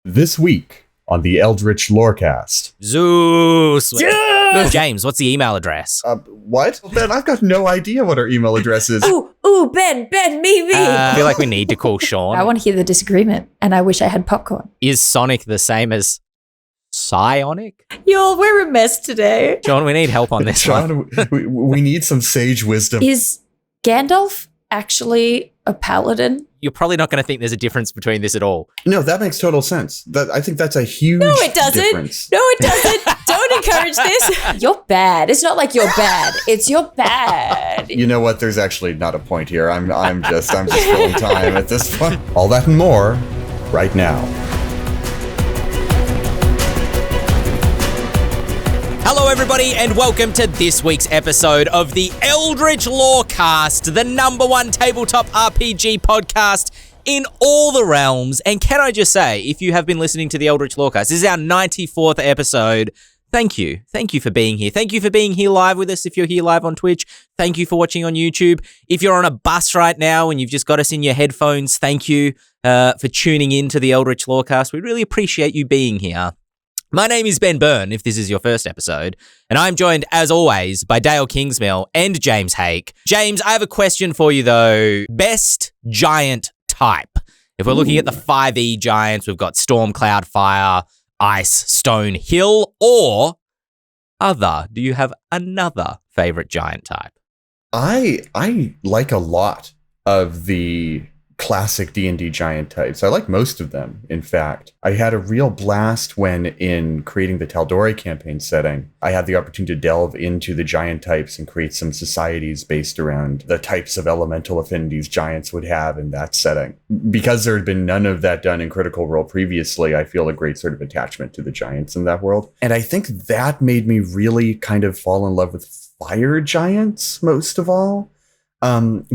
This week on the Eldritch Lorecast. Zeus! James, what's the email address? What? Ben, I've got no idea what our email address is. Ooh, Ben, me. I feel like we need to call Sean. I want to hear the disagreement, and I wish I had popcorn. Is Sonic the same as Psyonic? Y'all, we're a mess today. Sean, we need help on this one. we need some sage wisdom. Is Gandalf actually a paladin? You're probably not going to think there's a difference between this at all. No, that makes total sense. I think that's a huge No, it doesn't. difference. No, it doesn't. Don't encourage this. You're bad. It's not like you're bad. It's you're bad. You know what? There's actually not a point here. I'm just filling time at this point. All that and more right now. Hello, everybody, and welcome to this week's episode of the Eldritch Lorecast, the #1 tabletop RPG podcast in all the realms. And can I just say, if you have been listening to the Eldritch Lorecast, this is our 94th episode. Thank you. Thank you for being here. Thank you for being here live with us if you're here live on Twitch. Thank you for watching on YouTube. If you're on a bus right now and you've just got us in your headphones, thank you for tuning in to the Eldritch Lorecast. We really appreciate you being here. My name is Ben Byrne, if this is your first episode, and I'm joined, as always, by Dael Kingsmill and James Hake. James, I have a question for you, though. Best giant type. If we're looking at the 5e giants, we've got Storm, Cloud, Fire, Ice, Stone, Hill, or other. Do you have another favorite giant type? I like a lot of the classic D&D giant types. I like most of them, in fact. I had a real blast when, in creating the Tal'Dorei campaign setting, I had the opportunity to delve into the giant types and create some societies based around the types of elemental affinities giants would have in that setting. Because there had been none of that done in Critical Role previously, I feel a great sort of attachment to the giants in that world. And I think that made me really kind of fall in love with fire giants, most of all.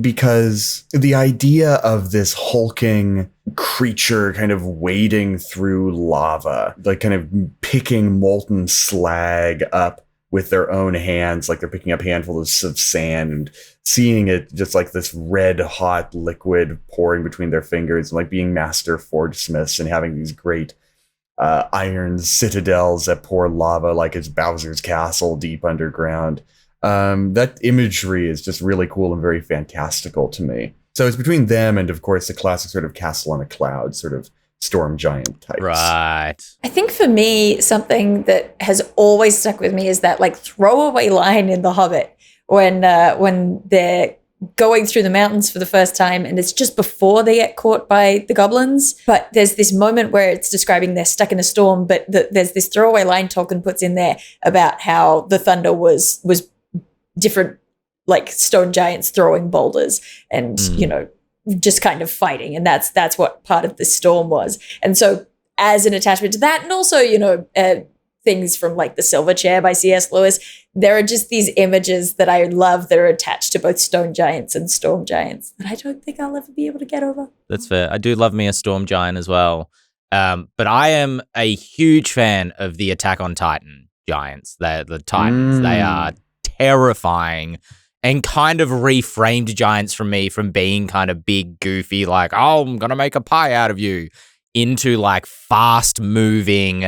Because the idea of this hulking creature kind of wading through lava, like kind of picking molten slag up with their own hands, like they're picking up handfuls of sand and seeing it just like this red hot liquid pouring between their fingers, and like being master forgesmiths and having these great iron citadels that pour lava like it's Bowser's castle deep underground. That imagery is just really cool and very fantastical to me. So it's between them and, of course, the classic sort of castle on a cloud, sort of storm giant types. Right. I think for me, something that has always stuck with me is that like throwaway line in The Hobbit when they're going through the mountains for the first time, and it's just before they get caught by the goblins. But there's this moment where it's describing they're stuck in a storm, but there's this throwaway line Tolkien puts in there about how the thunder was different like stone giants throwing boulders and you know, just kind of fighting, and that's what part of the storm was. And so as an attachment to that, and also, you know, things from like The Silver Chair by C.S. Lewis, there are just these images that I love that are attached to both stone giants and storm giants that I don't think I'll ever be able to get over. That's fair. I do love me a storm giant as well. But I am a huge fan of the Attack on Titan giants. The Titans. They are terrifying and kind of reframed giants from me from being kind of big, goofy, like, oh, I'm going to make a pie out of you, into like fast moving,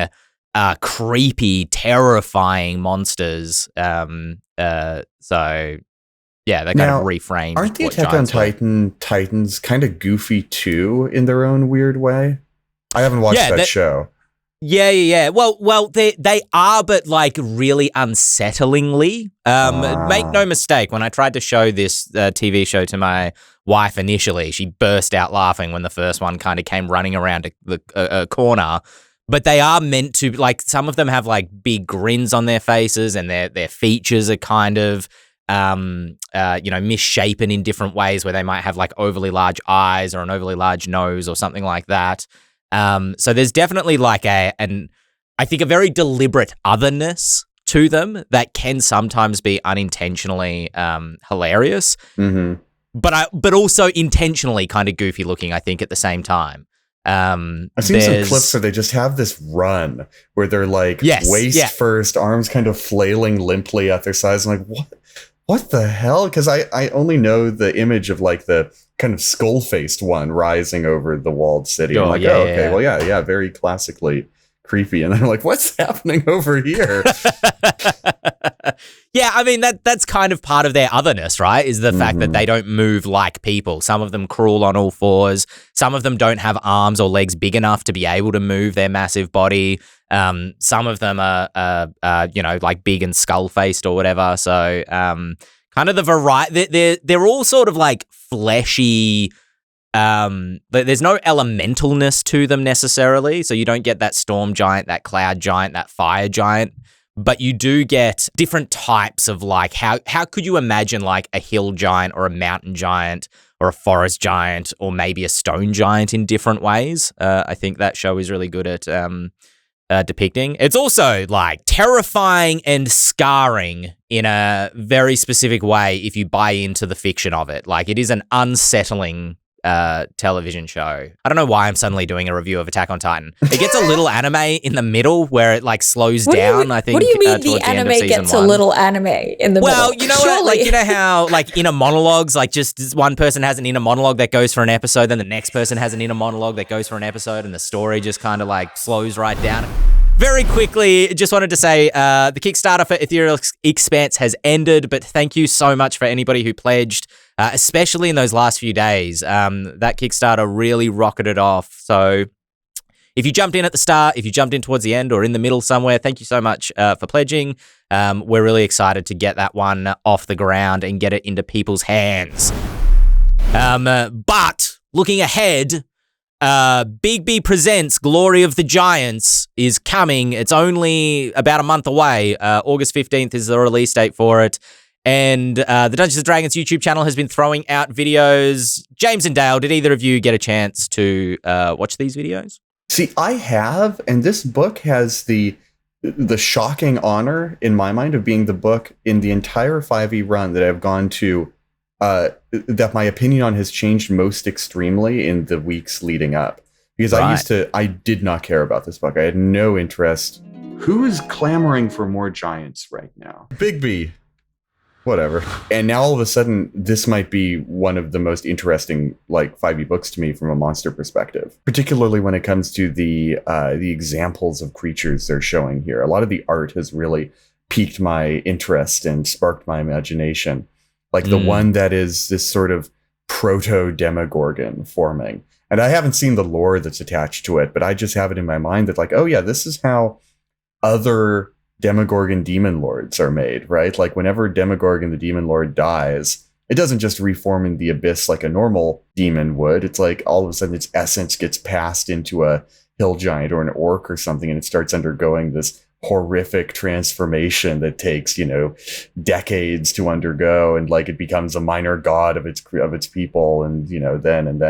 creepy, terrifying monsters. So yeah, they kind of reframed. Aren't the Attack on Titans kind of goofy too in their own weird way? I haven't watched that show. Yeah. Well, they are, but like really unsettlingly. Make no mistake, when I tried to show this TV show to my wife initially, she burst out laughing when the first one kind of came running around a corner. But they are meant to, like, some of them have like big grins on their faces, and their features are kind of misshapen in different ways, where they might have like overly large eyes or an overly large nose or something like that. So there's definitely like I think a very deliberate otherness to them that can sometimes be unintentionally hilarious, but also intentionally kind of goofy looking, I think, at the same time. I've seen some clips where they just have this run where they're like waist first, arms kind of flailing limply at their sides. I'm like, what the hell? Because I only know the image of like the kind of skull-faced one rising over the walled city. Oh, I'm like, yeah, okay, yeah. well, yeah, very classically creepy. And then I'm like, what's happening over here? Yeah, I mean, that's kind of part of their otherness, right? Is the fact that they don't move like people. Some of them crawl on all fours. Some of them don't have arms or legs big enough to be able to move their massive body. Some of them are like big and skull-faced or whatever. So kind of the variety. They're all sort of like fleshy. There's no elementalness to them necessarily. So you don't get that storm giant, that cloud giant, that fire giant. But you do get different types of like, how could you imagine like a hill giant or a mountain giant or a forest giant or maybe a stone giant in different ways? I think that show is really good at depicting. It's also like terrifying and scarring in a very specific way if you buy into the fiction of it. Like it is an unsettling television show. I don't know why I'm suddenly doing a review of Attack on Titan. It gets a little anime in the middle where it like slows down. I think. What do you mean the towards anime the end of gets season a little anime in the middle? Well, you know what? Like you know how like inner monologues, like just one person has an inner monologue that goes for an episode, then the next person has an inner monologue that goes for an episode, and the story just kind of like slows right down. Very quickly, just wanted to say the Kickstarter for Ethereal Expanse has ended, but thank you so much for anybody who pledged, especially in those last few days. That Kickstarter really rocketed off. So if you jumped in at the start, if you jumped in towards the end or in the middle somewhere, thank you so much for pledging. We're really excited to get that one off the ground and get it into people's hands. But looking ahead, Bigby Presents Glory of the Giants is coming. It's only about a month away. August 15th is the release date for it. And the Dungeons & Dragons YouTube channel has been throwing out videos. James and Dael, did either of you get a chance to watch these videos? See, I have, and this book has the shocking honor, in my mind, of being the book in the entire 5e run that I've gone to that my opinion on has changed most extremely in the weeks leading up. Because I did not care about this book. I had no interest. Who is clamoring for more giants right now? Bigby. Whatever. And now all of a sudden, this might be one of the most interesting like 5e books to me from a monster perspective, particularly when it comes to the examples of creatures they're showing here. A lot of the art has really piqued my interest and sparked my imagination. Like the one that is this sort of proto-demogorgon forming. And I haven't seen the lore that's attached to it, but I just have it in my mind that like, oh yeah, this is how other Demogorgon demon lords are made, right? Like whenever Demogorgon the demon lord dies, it doesn't just reform in the abyss like a normal demon would. It's like all of a sudden its essence gets passed into a hill giant or an orc or something, and it starts undergoing this horrific transformation that takes, decades to undergo, and like it becomes a minor god of its people, and then. And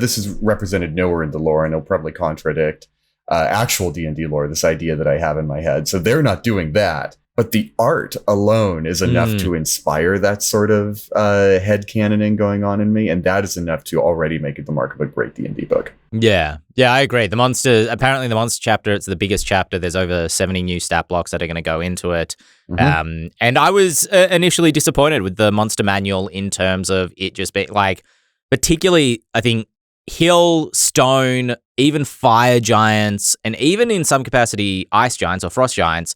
this is represented nowhere in the lore, and it'll probably contradict actual D&D lore, this idea that I have in my head. So they're not doing that. But the art alone is enough to inspire that sort of headcanoning going on in me. And that is enough to already make it the mark of a great D&D book. Yeah, I agree. Apparently the monster chapter, it's the biggest chapter. There's over 70 new stat blocks that are going to go into it. And I was initially disappointed with the monster manual in terms of it just being like, particularly, I think, hill, stone, even fire giants, and even in some capacity, ice giants or frost giants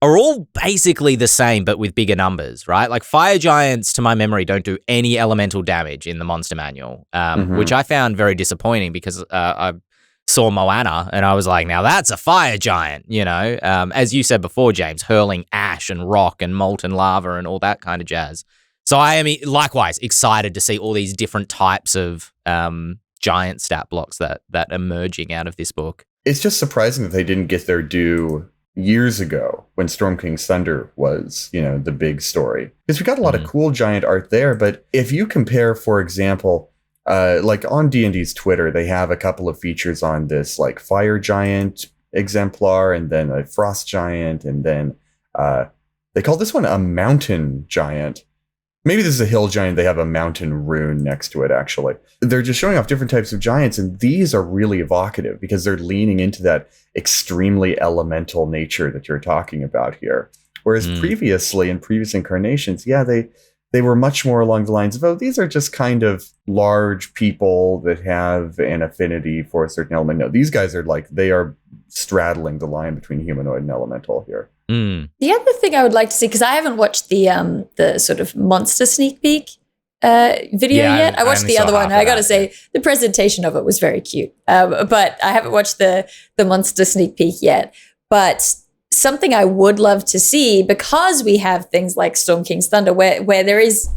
are all basically the same, but with bigger numbers, right? Like fire giants, to my memory, don't do any elemental damage in the monster manual, which I found very disappointing because I saw Moana and I was like, now that's a fire giant, as you said before, James, hurling ash and rock and molten lava and all that kind of jazz. So I am likewise excited to see all these different types of giant stat blocks that emerging out of this book. It's just surprising that they didn't get their due years ago when Storm King's Thunder was, the big story. Because we got a lot of cool giant art there, but if you compare, for example, like on D&D's Twitter, they have a couple of features on this like fire giant exemplar and then a frost giant, and then they call this one a mountain giant. Maybe this is a hill giant. They have a mountain rune next to it, actually. They're just showing off different types of giants, and these are really evocative because they're leaning into that extremely elemental nature that you're talking about here. Whereas previously, in previous incarnations, they they were much more along the lines of, oh, these are just kind of large people that have an affinity for a certain element. No, these guys are like, they are straddling the line between humanoid and elemental here. The other thing I would like to see, because I haven't watched the sort of monster sneak peek video yet. I watched the other one. I got to say, the presentation of it was very cute. But I haven't watched the monster sneak peek yet. But something I would love to see, because we have things like Storm King's Thunder, where there is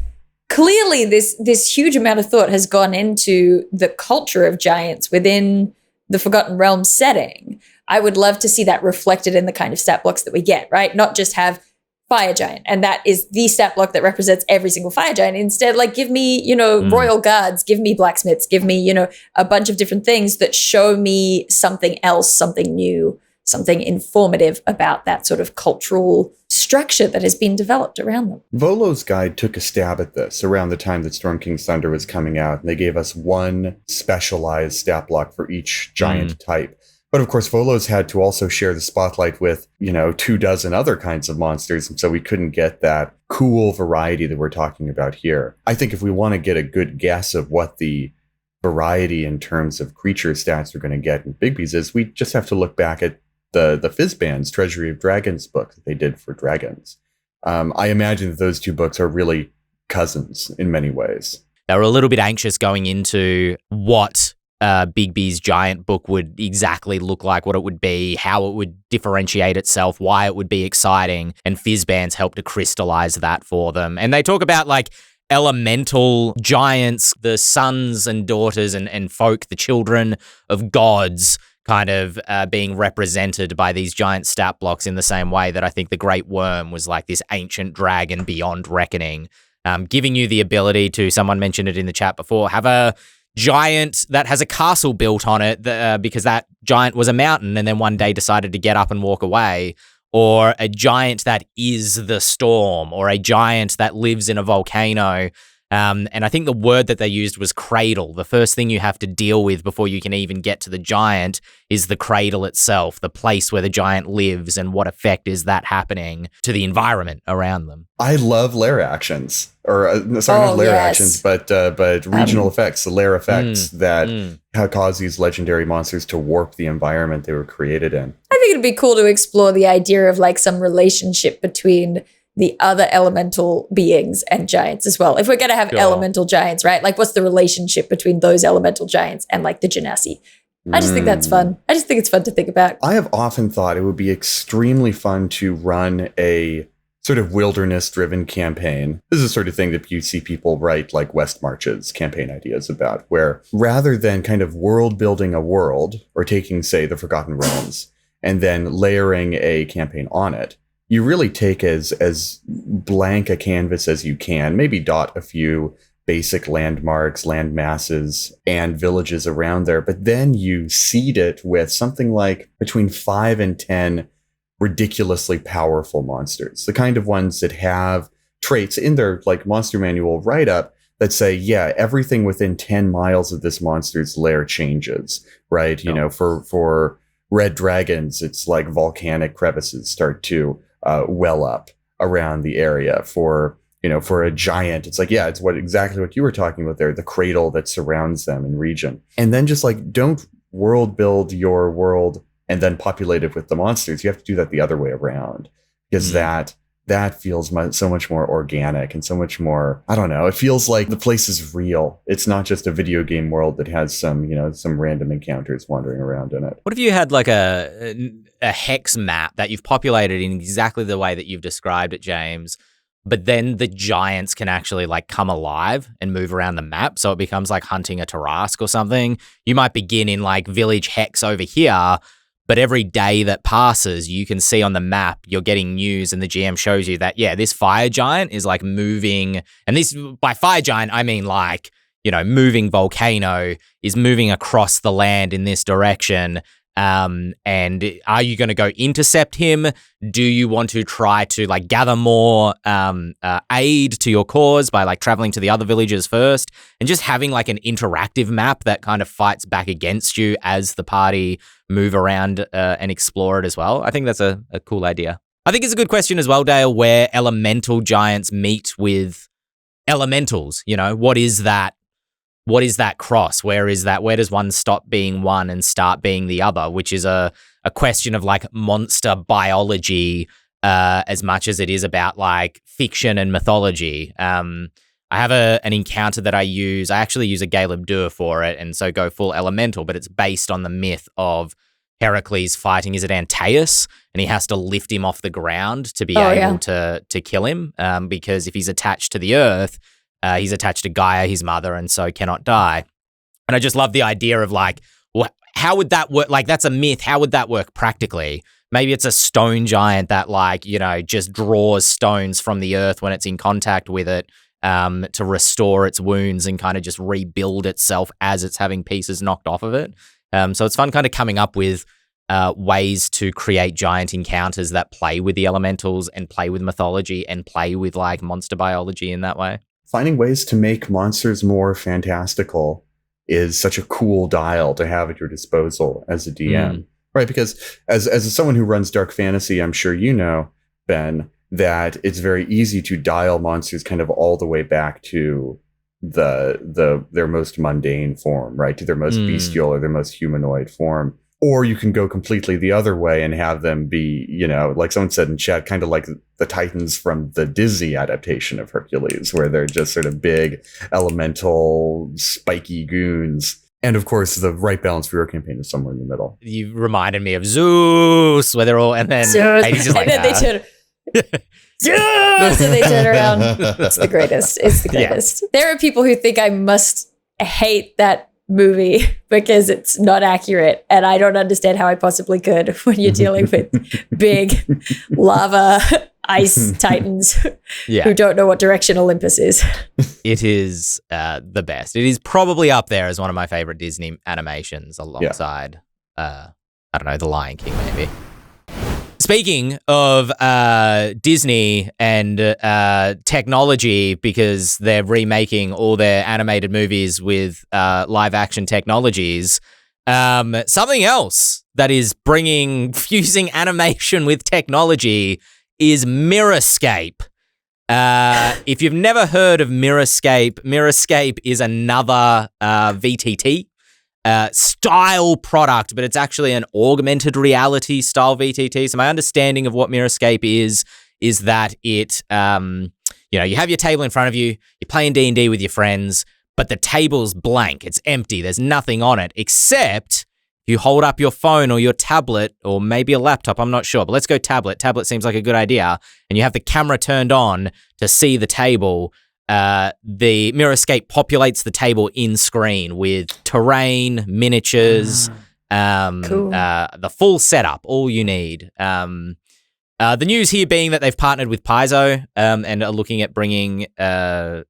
clearly this huge amount of thought has gone into the culture of giants within the Forgotten Realms setting. I would love to see that reflected in the kind of stat blocks that we get, right? Not just have fire giant, and that is the stat block that represents every single fire giant. Instead, like, give me, royal guards, give me blacksmiths, give me, a bunch of different things that show me something else, something new, something informative about that sort of cultural structure that has been developed around them. Volo's Guide took a stab at this around the time that Storm King's Thunder was coming out, and they gave us one specialized stat block for each giant type. But of course, Volo's had to also share the spotlight with, 24 other kinds of monsters. And so we couldn't get that cool variety that we're talking about here. I think if we want to get a good guess of what the variety in terms of creature stats we're going to get in Bigby's is, we just have to look back at the Fizzband's Treasury of Dragons book that they did for dragons. I imagine that those two books are really cousins in many ways. They were a little bit anxious going into what Bigby's giant book would exactly look like, what it would be, how it would differentiate itself, why it would be exciting, and Fizzbands helped to crystallize that for them. And they talk about like elemental giants, the sons and daughters and folk, the children of gods, kind of being represented by these giant stat blocks in the same way that I think the Great Worm was like this ancient dragon beyond reckoning, giving you the ability to, someone mentioned it in the chat before, have a giant that has a castle built on it because that giant was a mountain and then one day decided to get up and walk away, or a giant that is the storm, or a giant that lives in a volcano. And I think the word that they used was cradle. The first thing you have to deal with before you can even get to the giant is the cradle itself, the place where the giant lives, and what effect is that happening to the environment around them. I love lair actions, not lair actions, but regional effects, the lair effects that cause these legendary monsters to warp the environment they were created in. I think it'd be cool to explore the idea of like some relationship between the other elemental beings and giants as well. If we're going to have elemental giants, right? Like, what's the relationship between those elemental giants and like the genasi? I just think that's fun. I just think it's fun to think about. I have often thought it would be extremely fun to run a sort of wilderness-driven campaign. This is the sort of thing that you see people write like West Marches campaign ideas about, where rather than kind of world building a world or taking, say, the Forgotten Realms and then layering a campaign on it, you really take as blank a canvas as you can, maybe dot a few basic landmarks, land masses, and villages around there, but then you seed it with something like between 5 and 10 ridiculously powerful monsters, the kind of ones that have traits in their like monster manual write-up that say, yeah, everything within 10 miles of this monster's lair changes, right? For red dragons, it's like volcanic crevices start to well up around the area. For a giant, it's like, yeah, it's exactly what you were talking about there, the cradle that surrounds them in region. And then just like, don't world build your world and then populate it with the monsters. You have to do that the other way around, because that feels so much more organic and so much more, I don't know, it feels like the place is real. It's not just a video game world that has some random encounters wandering around in it. What if you had like a hex map that you've populated in exactly the way that you've described it, James, but then the giants can actually like come alive and move around the map, so it becomes like hunting a Tarask or something? You might begin in like village hex over here, but every day that passes, you can see on the map, you're getting news and the GM shows you that, yeah, this fire giant is like moving. And this, by fire giant, I mean like, moving volcano is moving across the land in this direction. And are you going to go intercept him? Do you want to try to like gather more aid to your cause by like traveling to the other villages first, and just having like an interactive map that kind of fights back against you as the party move around and explore it as well? I think that's a cool idea. I think it's a good question as well, Dael, where elemental giants meet with elementals. You know, what is that? What is that cross? Where is that? Where does one stop being one and start being the other? Which is a question of like monster biology as much as it is about like fiction and mythology. I have an encounter that I use. I actually use a Galeb Dur for it, and so go full elemental, but it's based on the myth of Heracles fighting, is it Antaeus? And he has to lift him off the ground to be able to kill him, because if he's attached to the earth, he's attached to Gaia, his mother, and so cannot die. And I just love the idea of like, how would that work? Like, that's a myth. How would that work practically? Maybe it's a stone giant that like, you know, just draws stones from the earth when it's in contact with it, to restore its wounds and kind of just rebuild itself as it's having pieces knocked off of it. So it's fun kind of coming up with ways to create giant encounters that play with the elementals and play with mythology and play with like monster biology in that way. Finding ways to make monsters more fantastical is such a cool dial to have at your disposal as a DM, right? Because as someone who runs dark fantasy, I'm sure you know, Ben, that it's very easy to dial monsters kind of all the way back to their most mundane form, right? To their most bestial or their most humanoid form. Or you can go completely the other way and have them be, you know, like someone said in chat, kind of like the Titans from the Disney adaptation of Hercules, where they're just sort of big, elemental, spiky goons. And of course, the right balance for your campaign is somewhere in the middle. You reminded me of Zeus, where they're all, and then Hades is like, and then they turn. Yeah, so they turn around. It's the greatest. It's the greatest. Yeah. There are people who think I must hate that movie because it's not accurate, and I don't understand how I possibly could when you're dealing with big lava ice titans who don't know what direction Olympus is. It is the best. It is probably up there as one of my favorite Disney animations alongside, I don't know, The Lion King maybe. Speaking of Disney and technology, because they're remaking all their animated movies with live action technologies, something else that is fusing animation with technology is Mirrorscape. If you've never heard of Mirrorscape is another VTT style product, but it's actually an augmented reality style VTT. So my understanding of what Mirrorscape is that it, you have your table in front of you, you're playing D&D with your friends, but the table's blank. It's empty. There's nothing on it, except you hold up your phone or your tablet or maybe a laptop. I'm not sure, but let's go tablet. Tablet seems like a good idea. And you have the camera turned on to see the table. The Mirrorscape populates the table in screen with terrain, miniatures, cool. The full setup, all you need. The news here being that they've partnered with Paizo and are looking at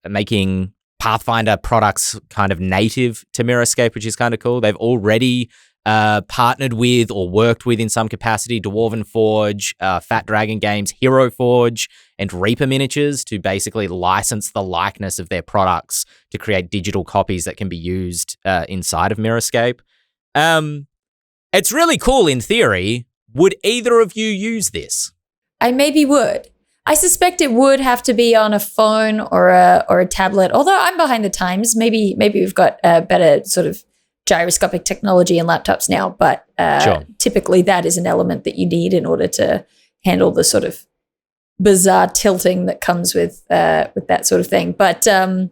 making Pathfinder products kind of native to Mirrorscape, which is kind of cool. They've already partnered with or worked with in some capacity Dwarven Forge, Fat Dragon Games, Hero Forge, and Reaper Miniatures to basically license the likeness of their products to create digital copies that can be used inside of Mirrorscape. It's really cool in theory. Would either of you use this? I maybe would. I suspect it would have to be on a phone or a tablet, although I'm behind the times. Maybe we've got better sort of gyroscopic technology in laptops now, but sure. Typically that is an element that you need in order to handle the sort of bizarre tilting that comes with that sort of thing. But I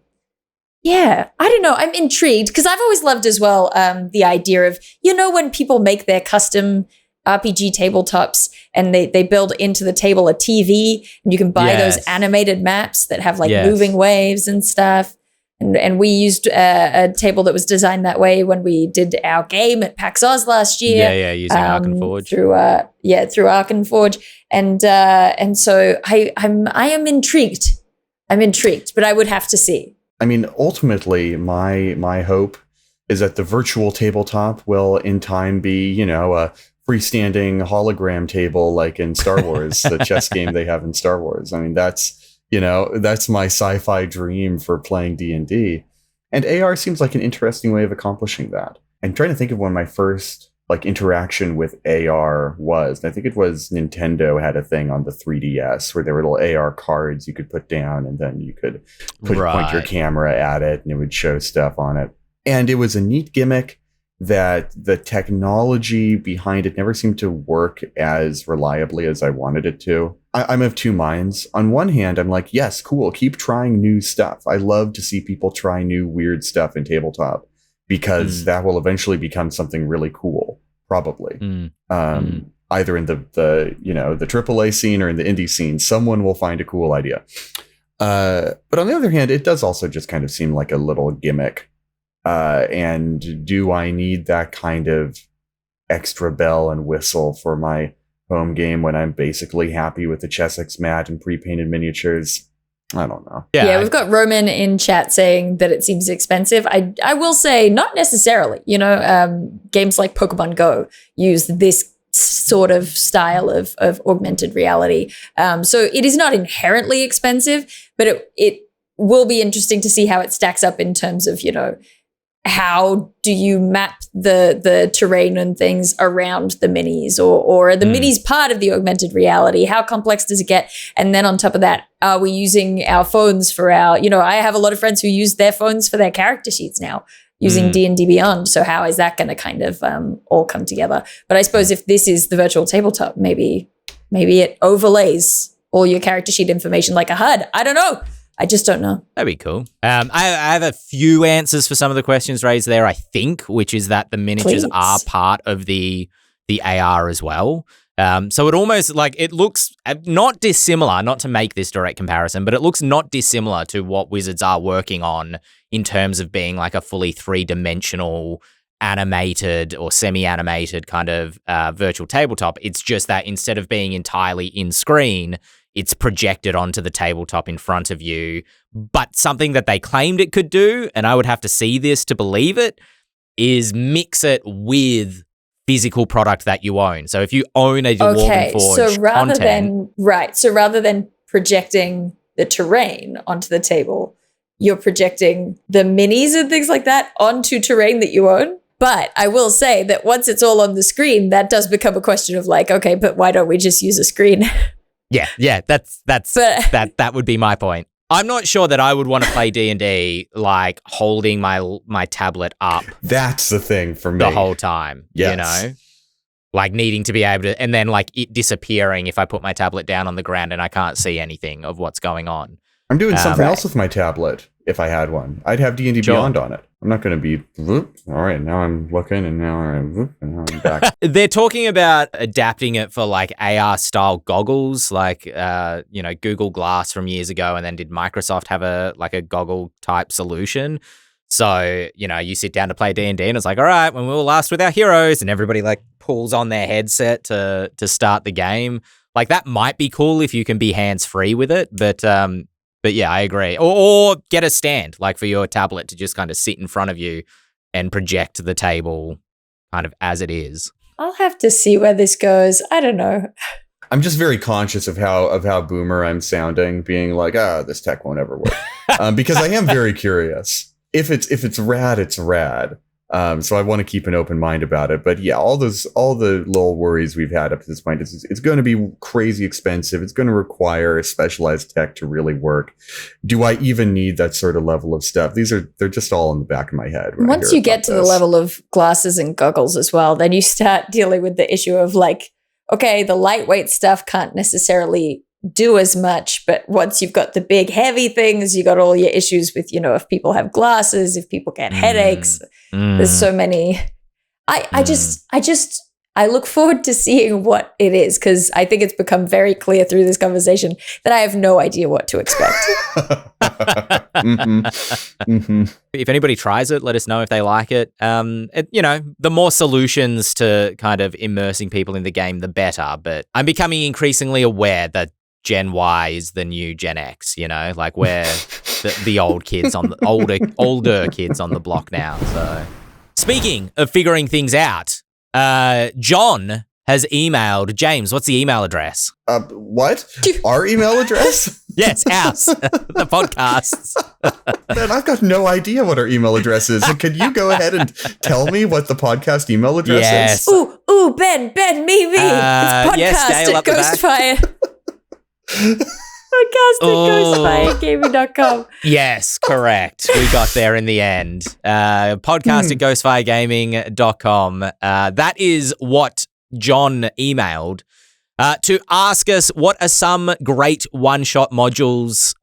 don't know. I'm intrigued because I've always loved as well the idea of, when people make their custom RPG tabletops and they build into the table a TV and you can buy those animated maps that have like moving waves and stuff. And we used a table that was designed that way when we did our game at PAX Oz last year. Yeah, using Arkenforge. Through Arkenforge. And so I am intrigued. I'm intrigued, but I would have to see. I mean, ultimately, my hope is that the virtual tabletop will in time be, a freestanding hologram table like in Star Wars, the chess game they have in Star Wars. I mean, that's my sci-fi dream for playing D&D. And AR seems like an interesting way of accomplishing that. I'm trying to think of when my first like interaction with AR was. And I think it was Nintendo had a thing on the 3DS where there were little AR cards you could put down, and then you could point your camera at it and it would show stuff on it. And it was a neat gimmick that the technology behind it never seemed to work as reliably as I wanted it to. I'm of two minds. On one hand, I'm like, yes, cool, keep trying new stuff. I love to see people try new weird stuff in tabletop, because that will eventually become something really cool, probably. Either in the AAA scene or in the indie scene, someone will find a cool idea. But on the other hand, it does also just kind of seem like a little gimmick. And do I need that kind of extra bell and whistle for my home game when I'm basically happy with the Chessex mat and pre-painted miniatures? I don't know. Yeah, we've got Roman in chat saying that it seems expensive. I will say not necessarily. Games like Pokemon Go use this sort of style of augmented reality. So it is not inherently expensive, but it will be interesting to see how it stacks up in terms of, how do you map the terrain and things around the minis, or are the minis part of the augmented reality? How complex does it get? And then on top of that, are we using our phones for our, I have a lot of friends who use their phones for their character sheets now using DnD Beyond. So how is that going to kind of all come together? But I suppose if this is the virtual tabletop, maybe it overlays all your character sheet information like a HUD. I don't know. I just don't know. That'd be cool. I have a few answers for some of the questions raised there, I think, which is that the miniatures are part of the AR as well. So it almost it looks not dissimilar, not to make this direct comparison, but it looks not dissimilar to what Wizards are working on in terms of being like a fully 3-dimensional animated or semi-animated kind of virtual tabletop. It's just that instead of being entirely in screen, it's projected onto the tabletop in front of you. But something that they claimed it could do, and I would have to see this to believe it, is mix it with physical product that you own. So if you own a Dwarven Forge rather than projecting the terrain onto the table, you're projecting the minis and things like that onto terrain that you own. But I will say that once it's all on the screen, that does become a question of okay, but why don't we just use a screen? Yeah, that would be my point. I'm not sure that I would want to play D&D holding my tablet up. That's the thing for me. The whole time, yes. Needing to be able to, and then it disappearing if I put my tablet down on the ground and I can't see anything of what's going on. I'm doing something else with my tablet. If I had one, I'd have D&D Beyond on it. I'm not going to be, whoop, all right, now I'm looking, and now I'm back. They're talking about adapting it for AR-style goggles, Google Glass from years ago, and then did Microsoft have a goggle-type solution? So, you sit down to play D&D, and it's all right, when we will last with our heroes, and everybody pulls on their headset to start the game. That might be cool if you can be hands-free with it, But yeah, I agree. Or get a stand, for your tablet to just kind of sit in front of you and project the table kind of as it is. I'll have to see where this goes. I don't know. I'm just very conscious of how boomer I'm sounding, being this tech won't ever work. Because I am very curious. If it's rad, it's rad. So I want to keep an open mind about it. But yeah, all the little worries we've had up to this point is it's going to be crazy expensive. It's going to require a specialized tech to really work. Do I even need that sort of level of stuff? They're just all in the back of my head. Once you get to the level of glasses and goggles as well, then you start dealing with the issue of okay, the lightweight stuff can't necessarily do as much, but once you've got the big heavy things, you got all your issues with if people have glasses, if people get headaches. There's so many. I look forward to seeing what it is, because I think it's become very clear through this conversation that I have no idea what to expect. If anybody tries it, let us know if they like it. The more solutions to kind of immersing people in the game, the better. But I'm becoming increasingly aware that Gen Y is the new Gen X, we're the old kids on the older kids on the block now. So, speaking of figuring things out, John has emailed. James, what's the email address? What? Our email address? Yes, ours. The podcast's. Man, I've got no idea what our email address is. So can you go ahead and tell me what the podcast email address Yes. is? Ooh, Ben, me. It's podcast yes, Dael at up the back. Ghostfire. Podcast at ghostfiregaming.com. Yes, correct. We got there in the end. Podcast at ghostfiregaming.com. That is what John emailed to ask us what are some great one-shot modules,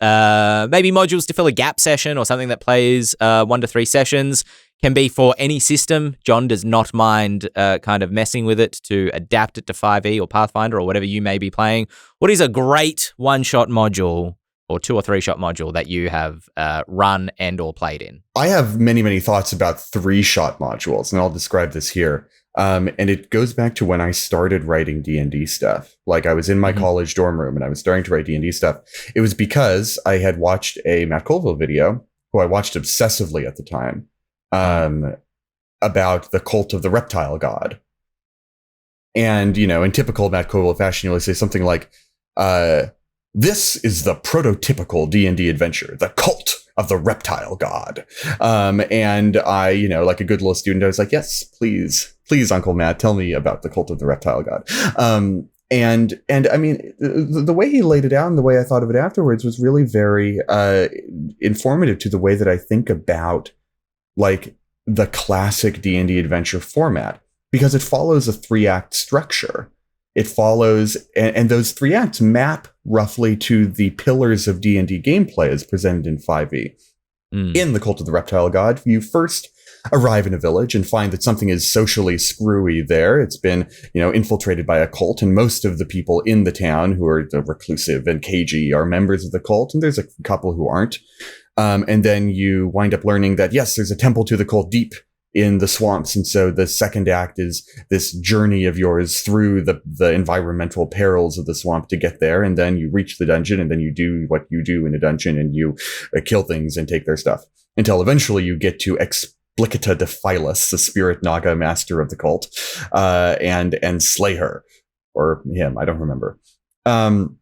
maybe modules to fill a gap session or something that plays 1 to 3 sessions. Can be for any system. John does not mind kind of messing with it to adapt it to 5e or Pathfinder or whatever you may be playing. What is a great one-shot module or 2 or 3 shot module that you have run and or played in? I have many, many thoughts about 3-shot modules, and I'll describe this here. And it goes back to when I started writing D&D stuff. Like I was in my college dorm room and I was starting to write D&D stuff. It was because I had watched a Matt Colville video, who I watched obsessively at the time, about the cult of the reptile god. And, in typical Matt Colville fashion, you'll say something like, this is the prototypical D&D adventure, the cult of the reptile god. And I, like a good little student, I was like, yes, please, Uncle Matt, tell me about the cult of the reptile god. And I mean, the way he laid it out and the way I thought of it afterwards was really very informative to the way that I think about like the classic D&D adventure format, because it follows a 3-act structure. It follows, and those 3 acts map roughly to the pillars of D&D gameplay as presented in 5e. In the Cult of the Reptile God, you first arrive in a village and find that something is socially screwy there. It's been, infiltrated by a cult, and most of the people in the town who are the reclusive and cagey are members of the cult, and there's a couple who aren't. And then you wind up learning that, yes, there's a temple to the cult deep in the swamps. And so the second act is this journey of yours through the environmental perils of the swamp to get there. And then you reach the dungeon, and then you do what you do in a dungeon, and you kill things and take their stuff until eventually you get to Explicita Dephilus, the spirit Naga master of the cult, and slay her, or him. I don't remember. And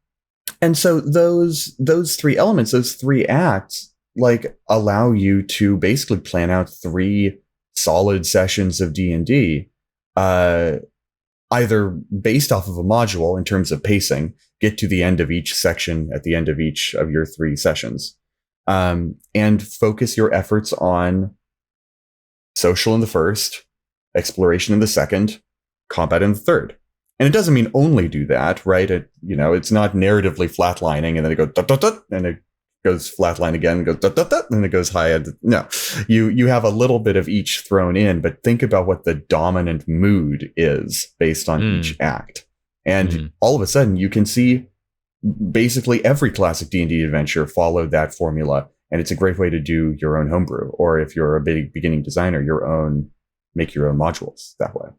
so those 3 elements, those 3 acts, like allow you to basically plan out 3 solid sessions of D&D, either based off of a module in terms of pacing, get to the end of each section at the end of each of your 3 sessions, and focus your efforts on social in the first, exploration in the second, combat in the third. And it doesn't mean only do that, right? It's not narratively flatlining and then it goes dot, dot, dot, and it goes flatline again, goes dot, dot, dot, and then it goes high. No, you have a little bit of each thrown in, but think about what the dominant mood is based on each act. And all of a sudden you can see basically every classic D&D adventure follow that formula. And it's a great way to do your own homebrew, or if you're a big beginning designer, make your own modules that way.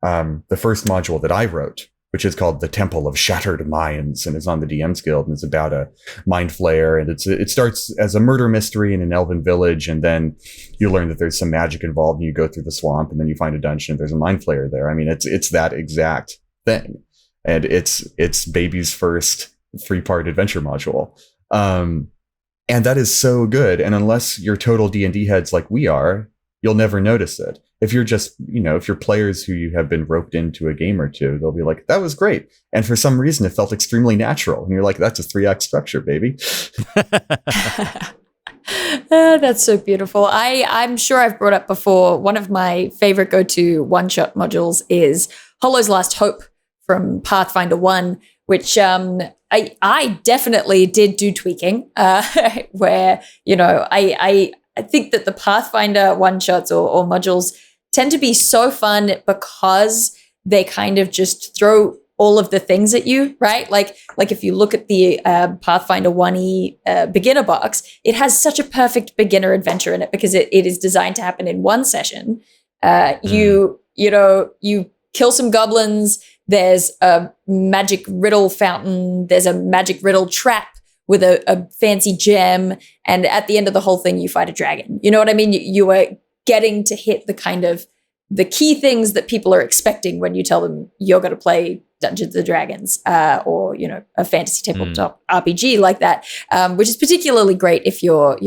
The first module that I wrote, which is called The Temple of Shattered Minds, and is on the DM's Guild, and it's about a mind flayer, and it starts as a murder mystery in an elven village, and then you learn that there's some magic involved, and you go through the swamp, and then you find a dungeon, and there's a mind flayer there. I mean, it's that exact thing, and it's Baby's first 3-part adventure module. And that is so good. And unless you're total D&D heads like we are, you'll never notice it. If you're just, if you're players who you have been roped into a game or two, they'll be like, that was great. And for some reason, it felt extremely natural. And you're like, that's a 3-act structure, baby. That's so beautiful. I'm sure I've brought up before, one of my favorite go-to one-shot modules is Hollow's Last Hope from Pathfinder 1, which I definitely did do tweaking, where, I think that the Pathfinder one-shots or modules tend to be so fun because they kind of just throw all of the things at you, right? Like if you look at the Pathfinder 1e beginner box, it has such a perfect beginner adventure in it because it is designed to happen in one session. You kill some goblins. There's a magic riddle fountain. There's a magic riddle trap with a fancy gem. And at the end of the whole thing, you fight a dragon. You know what I mean? You are getting to hit the kind of the key things that people are expecting when you tell them you're going to play Dungeons and Dragons or, a fantasy tabletop RPG like that, which is particularly great if you're,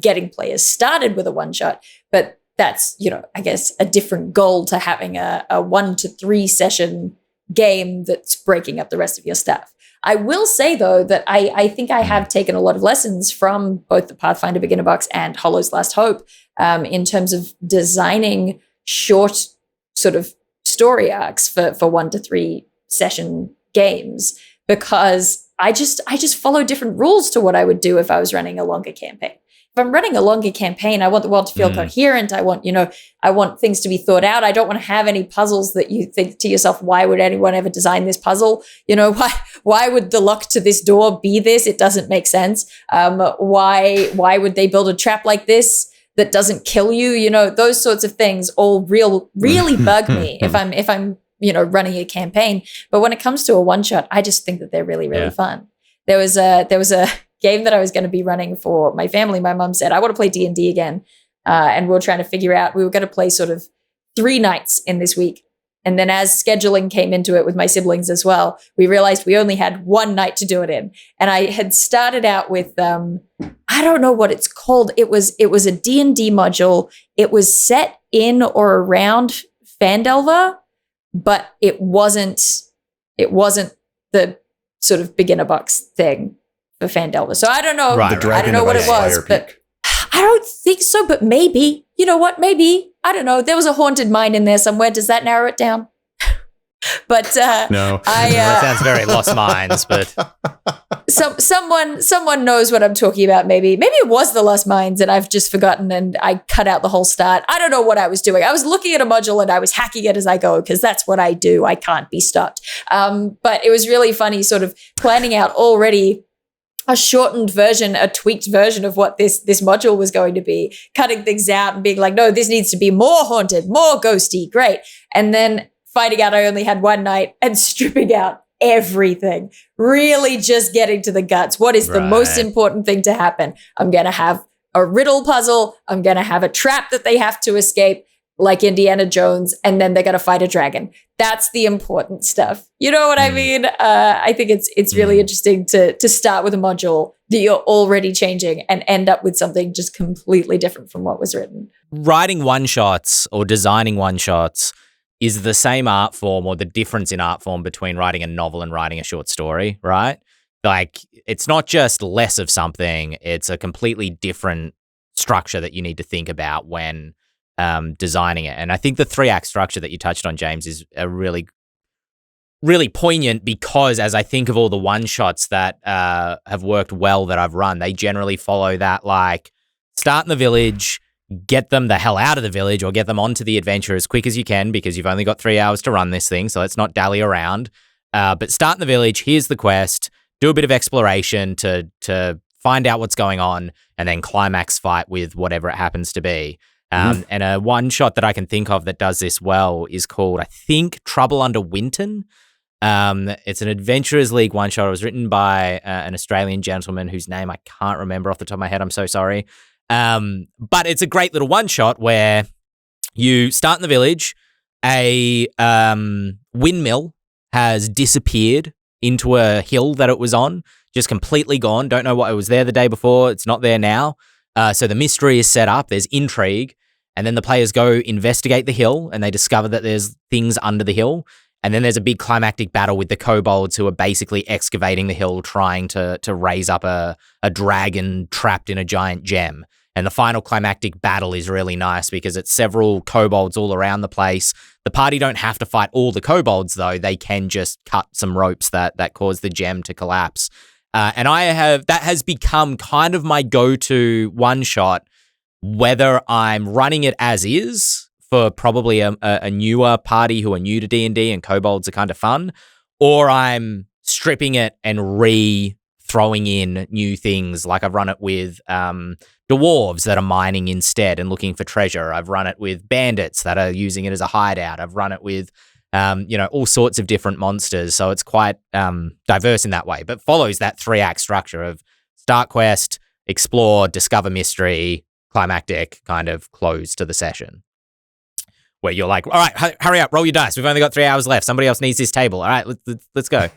getting players started with a one-shot. But that's, I guess a different goal to having a 1 to 3 session game that's breaking up the rest of your stuff. I will say, though, that I think I have taken a lot of lessons from both the Pathfinder Beginner Box and Hollow's Last Hope in terms of designing short sort of story arcs for 1 to 3 session games, because I just follow different rules to what I would do if I was running a longer campaign. If I'm running a longer campaign, I want the world to feel coherent. I want things to be thought out. I don't want to have any puzzles that you think to yourself, why would anyone ever design this puzzle? Why would the lock to this door be this? It doesn't make sense. Why would they build a trap like this that doesn't kill you? Those sorts of things all really bug me if I'm running a campaign. But when it comes to a one shot, I just think that they're really, really fun. There was a game that I was going to be running for my family. My mom said, I want to play DnD again. And we were trying to figure out, we were going to play sort of 3 nights in this week. And then as scheduling came into it with my siblings as well, we realized we only had 1 night to do it in. And I had started out with, I don't know what it's called. It was a D&D module. It was set in or around Phandelver, but it wasn't the sort of beginner box thing for Phandelver. So I don't know. Right, I don't know what it was, but I don't think so, but maybe. You know what? Maybe. I don't know. There was a haunted mine in there somewhere. Does that narrow it down? But no. That sounds very Lost Mines, but someone knows what I'm talking about. Maybe it was the Lost Mines and I've just forgotten and I cut out the whole start. I don't know what I was doing. I was looking at a module and I was hacking it as I go because that's what I do. I can't be stopped. But it was really funny sort of planning out already a shortened version, a tweaked version of what this module was going to be, cutting things out and being like, no, this needs to be more haunted, more ghosty, great. And then finding out I only had 1 night and stripping out everything, really just getting to the guts. What is the most important thing to happen? I'm going to have a riddle puzzle. I'm going to have a trap that they have to escape, like Indiana Jones, and then they're going to fight a dragon. That's the important stuff. You know what I mean? I think it's really interesting to start with a module that you're already changing and end up with something just completely different from what was written. Writing one-shots or designing one-shots is the same art form or the difference in art form between writing a novel and writing a short story, right? Like, it's not just less of something, it's a completely different structure that you need to think about when designing it. And I think the 3-act structure that you touched on, James, is a really, really poignant because as I think of all the one-shots that have worked well that I've run, they generally follow that, like, start in the village, get them the hell out of the village or get them onto the adventure as quick as you can because you've only got 3 hours to run this thing, so let's not dally around. But start in the village, here's the quest, do a bit of exploration to find out what's going on, and then climax fight with whatever it happens to be. And a one-shot that I can think of that does this well is called, I think, Trouble Under Winton. It's an Adventurers League one-shot. It was written by an Australian gentleman whose name I can't remember off the top of my head. I'm so sorry. But it's a great little one-shot where you start in the village, a windmill has disappeared into a hill that it was on, just completely gone. Don't know what, it was there the day before. It's not there now. So the mystery is set up. There's intrigue. And then the players go investigate the hill and they discover that there's things under the hill. And then there's a big climactic battle with the kobolds who are basically excavating the hill, trying to raise up a dragon trapped in a giant gem. And the final climactic battle is really nice because it's several kobolds all around the place. The party don't have to fight all the kobolds, though. They can just cut some ropes that cause the gem to collapse. And that has become kind of my go-to one-shot, whether I'm running it as is for probably a newer party who are new to D&D and kobolds are kind of fun, or I'm stripping it and throwing in new things. Like I've run it with dwarves that are mining instead and looking for treasure. I've run it with bandits that are using it as a hideout. I've run it with all sorts of different monsters. So it's quite diverse in that way, but follows that 3-act structure of start quest, explore, discover mystery, climactic, kind of close to the session. where you're like, all right, hurry up, roll your dice. We've only got 3 hours left. Somebody else needs this table. All right, let's go.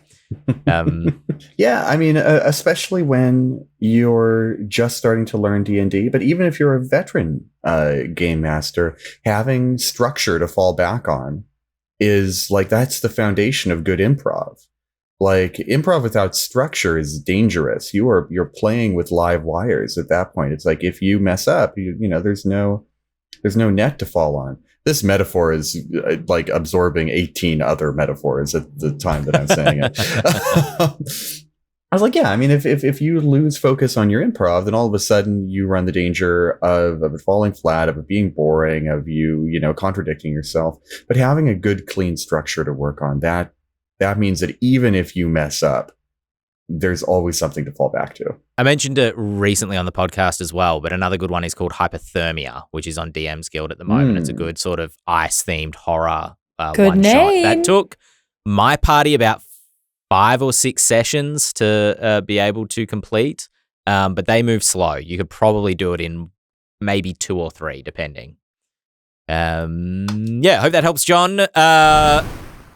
Yeah, I mean, especially when you're just starting to learn D&D, but even if you're a veteran game master, having structure to fall back on is like, that's the foundation of good improv. Like, improv without structure is dangerous. You're playing with live wires at that point. It's like, if you mess up, you know, there's no net to fall on. This metaphor is like absorbing 18 other metaphors at the time that I'm saying it. I was like, yeah, I mean, if you lose focus on your improv, then all of a sudden you run the danger of it falling flat, of it being boring, of you know, contradicting yourself. But having a good, clean structure to work on, that means that even if you mess up, there's always something to fall back to. I mentioned it recently on the podcast as well, but another good one is called Hypothermia, which is on DM's Guild at the moment. It's a good sort of ice-themed horror one shot. That took my party about 5 or 6 sessions to be able to complete, but they move slow. You could probably do it in maybe 2 or 3, depending. Yeah, hope that helps, John.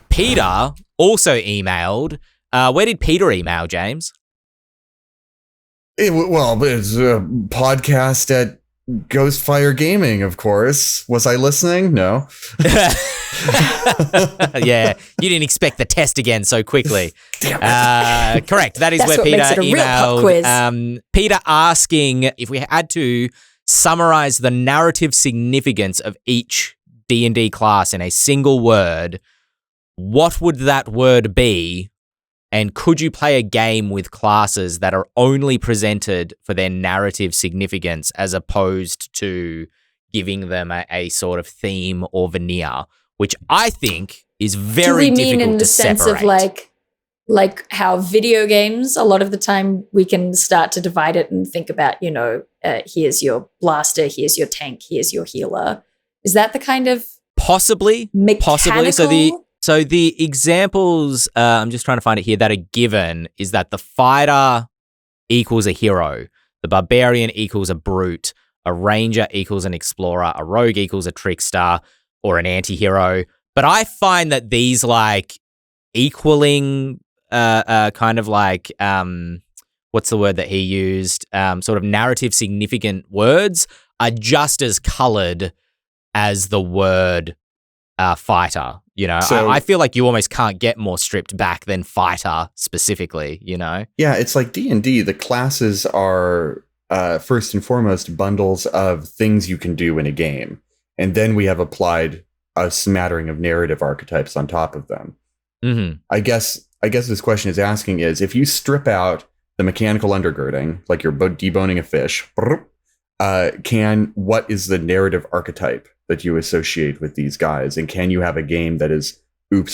Peter also emailed. Where did Peter email, James? It's a podcast at Ghostfire Gaming, of course. Was I listening? No. Yeah, you didn't expect the test again so quickly. Damn it. Correct. That is That's where what Peter makes it a real pop emailed. quiz. Peter asking if we had to summarize the narrative significance of each D&D class in a single word, what would that word be? And could you play a game with classes that are only presented for their narrative significance as opposed to giving them a sort of theme or veneer, which I think is very difficult to separate? Do we mean in the sense of like how video games, a lot of the time we can start to divide it and think about, you know, here's your blaster, here's your tank, here's your healer. Is that the kind of possibly? Mechanical? So the examples, I'm just trying to find it here, that are given is that the fighter equals a hero, the barbarian equals a brute, a ranger equals an explorer, a rogue equals a trickster or an anti-hero. But I find that these like equaling kind of like, what's the word that he used? Sort of narrative significant words are just as colored as the word fighter. You know, So- I feel like you almost can't get more stripped back than fighter specifically, you know? Yeah, it's like D&D. The classes are first and foremost bundles of things you can do in a game. And then we have applied a smattering of narrative archetypes on top of them. Mm-hmm. I guess this question is asking is, if you strip out the mechanical undergirding, like you're deboning a fish, what is the narrative archetype that you associate with these guys? And can you have a game that is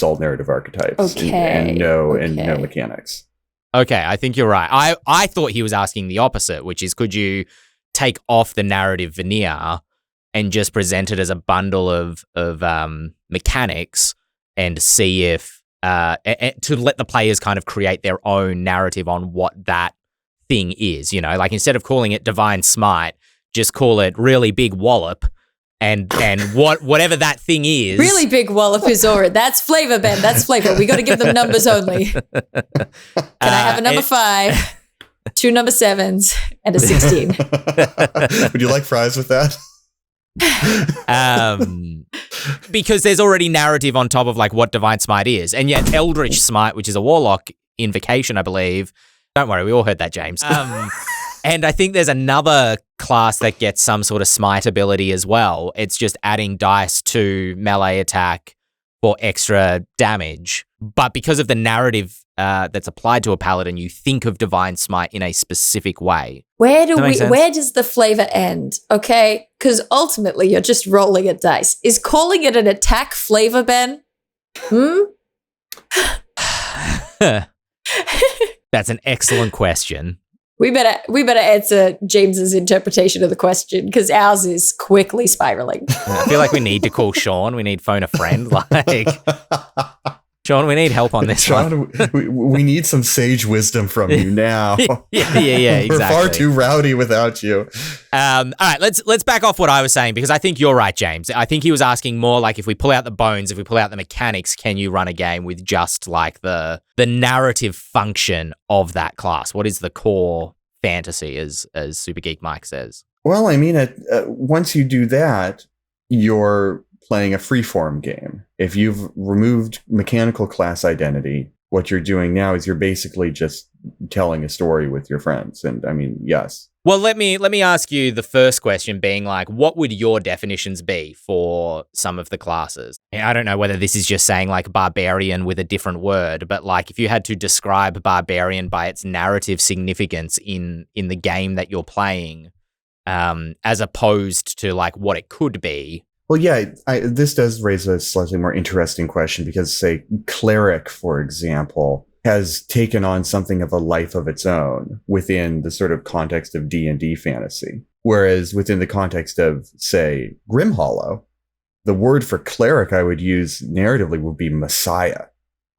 all narrative archetypes and no mechanics? Okay, I think you're right. I thought he was asking the opposite, which is, could you take off the narrative veneer and just present it as a bundle of mechanics and see if to let the players kind of create their own narrative on what that thing is, you know, like instead of calling it Divine Smite, just call it Really Big Wallop, and whatever that thing is. Really Big Wallop is alright. That's flavor, Ben. That's flavor. We got to give them numbers only. Can I have a number 5, 2 number 7s, and a 16? Would you like fries with that? Because there's already narrative on top of like what Divine Smite is, and yet Eldritch Smite, which is a warlock invocation, I believe. Don't worry, we all heard that, James. And I think there's another class that gets some sort of smite ability as well. It's just adding dice to melee attack for extra damage. But because of the narrative that's applied to a paladin, you think of Divine Smite in a specific way. Where does the flavor end? Okay, because ultimately you're just rolling a dice. Is calling it an attack flavor, Ben? That's an excellent question. We better answer James's interpretation of the question, because ours is quickly spiraling. I feel like we need to call Sean. We need phone a friend. Like, Sean, we need help on this one. Sean, we need some sage wisdom from you now. yeah, exactly. We're far too rowdy without you. All right, let's back off what I was saying, because I think you're right, James. I think he was asking more like, if we pull out the bones, if we pull out the mechanics, can you run a game with just like the narrative function of that class? What is the core fantasy, as Super Geek Mike says? Well, I mean, once you do that, you're playing a freeform game. If you've removed mechanical class identity, what you're doing now is you're basically just telling a story with your friends. And I mean, yes. Well, let me ask you the first question, being like, what would your definitions be for some of the classes? I don't know whether this is just saying like barbarian with a different word, but like if you had to describe barbarian by its narrative significance in the game that you're playing, as opposed to like what it could be. Well, yeah, this does raise a slightly more interesting question, because, say, cleric, for example, has taken on something of a life of its own within the sort of context of D&D fantasy. Whereas within the context of, say, Grimhollow, the word for cleric I would use narratively would be messiah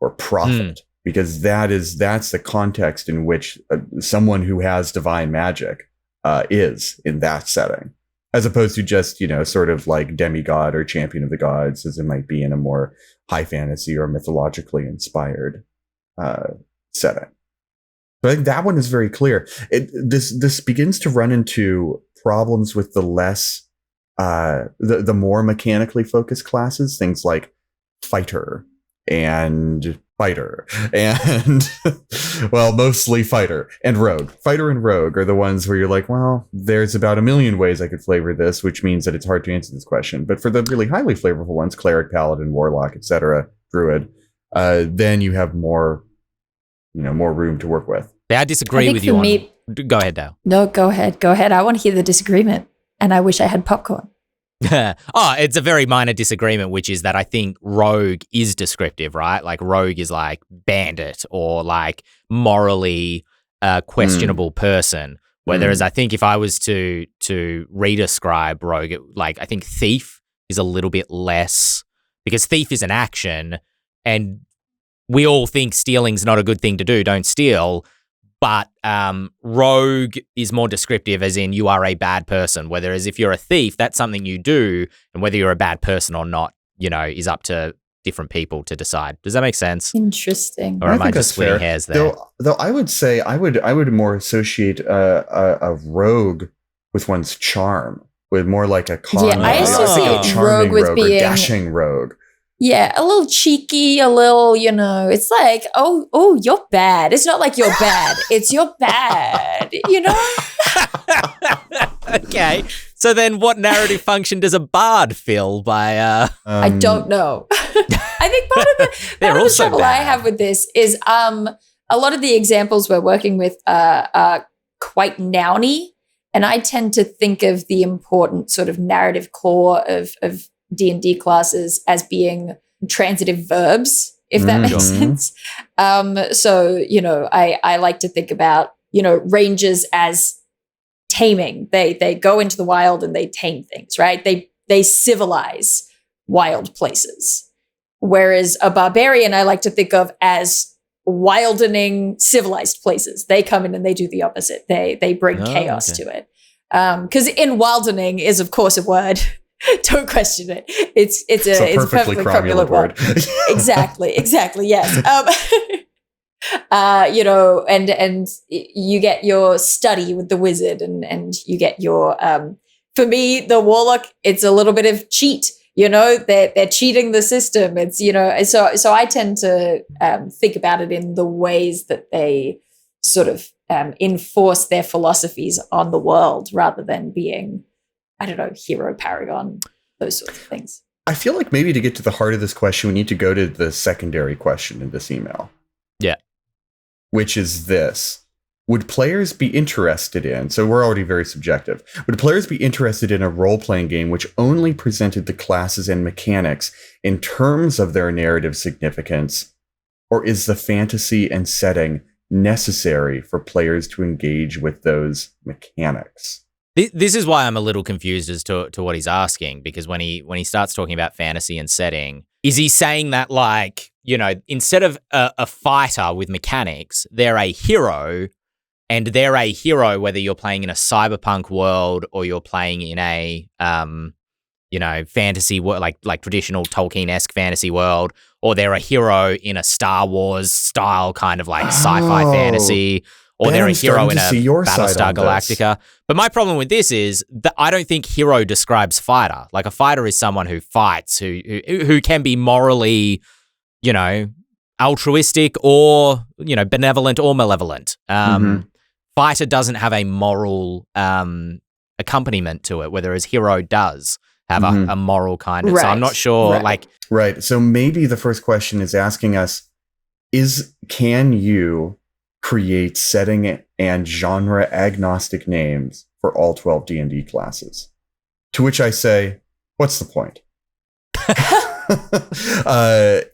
or prophet, because that's the context in which someone who has divine magic is in that setting. As opposed to just, sort of like demigod or champion of the gods, as it might be in a more high fantasy or mythologically inspired setting. So I think that one is very clear. This begins to run into problems with the less, the more mechanically focused classes, things like fighter and well, mostly fighter and rogue. Fighter and rogue are the ones where you're like, well, there's about a million ways I could flavor this, which means that it's hard to answer this question. But for the really highly flavorful ones, cleric, paladin, warlock, etc., druid, then you have more room to work with. I disagree with you on... Go ahead, Dael. No, go ahead. I want to hear the disagreement, and I wish I had popcorn. It's a very minor disagreement, which is that I think rogue is descriptive, right? Like rogue is like bandit or like morally questionable person. Whereas I think if I was to redescribe rogue, I think thief is a little bit less, because thief is an action, and we all think stealing's not a good thing to do. Don't steal. But rogue is more descriptive, as in you are a bad person. Whereas if you're a thief, that's something you do, and whether you're a bad person or not, is up to different people to decide. Does that make sense? Interesting. Or am I just splitting hairs there? Though I would say I would more associate a rogue with one's charm, with more like a con. Yeah, I associate rogue with being a dashing rogue. Yeah, a little cheeky, a little, it's like, oh, you're bad. It's not like you're bad. It's you're bad, Okay. So then what narrative function does a bard fill by... I don't know. I think part of the trouble I have with this is a lot of the examples we're working with are quite nouny, and I tend to think of the important sort of narrative core of D&D classes as being transitive verbs, if that makes sense. So, I like to think about, rangers as taming. They go into the wild and they tame things, right? They civilize wild places. Whereas a barbarian, I like to think of as wildening civilized places. They come in and they do the opposite. They bring chaos to it. Because in wildening is, of course, a word. Don't question it. It's a perfectly cromulent word. Exactly. Yes. And you get your study with the wizard, and you get your for me, the warlock, it's a little bit of cheat. They're cheating the system. It's so I tend to think about it in the ways that they sort of enforce their philosophies on the world, rather than being, I don't know, hero, paragon, those sorts of things. I feel like maybe to get to the heart of this question, we need to go to the secondary question in this email. Yeah. Which is this. Would players be interested in, so we're already very subjective, would players be interested in a role-playing game which only presented the classes and mechanics in terms of their narrative significance, or is the fantasy and setting necessary for players to engage with those mechanics? This is why I'm a little confused as to what he's asking, because when he starts talking about fantasy and setting, Is he saying that, like, you know, instead of a fighter with mechanics, they're a hero, and they're a hero whether you're playing in a cyberpunk world or you're playing in a, you know, fantasy world, like traditional Tolkien-esque fantasy world, or they're a hero in a Star Wars style kind of like sci-fi fantasy, or they're a hero in a Battlestar Galactica. But my problem with this is that I don't think hero describes fighter. Like, a fighter is someone who fights, who can be morally, you know, altruistic or, you know, benevolent or malevolent. Fighter doesn't have a moral accompaniment to it, whereas hero does have a moral kind of. So I'm not sure, Right. So maybe the first question is asking us, can you create setting and genre agnostic names for all 12 D&D classes? To which I say, what's the point?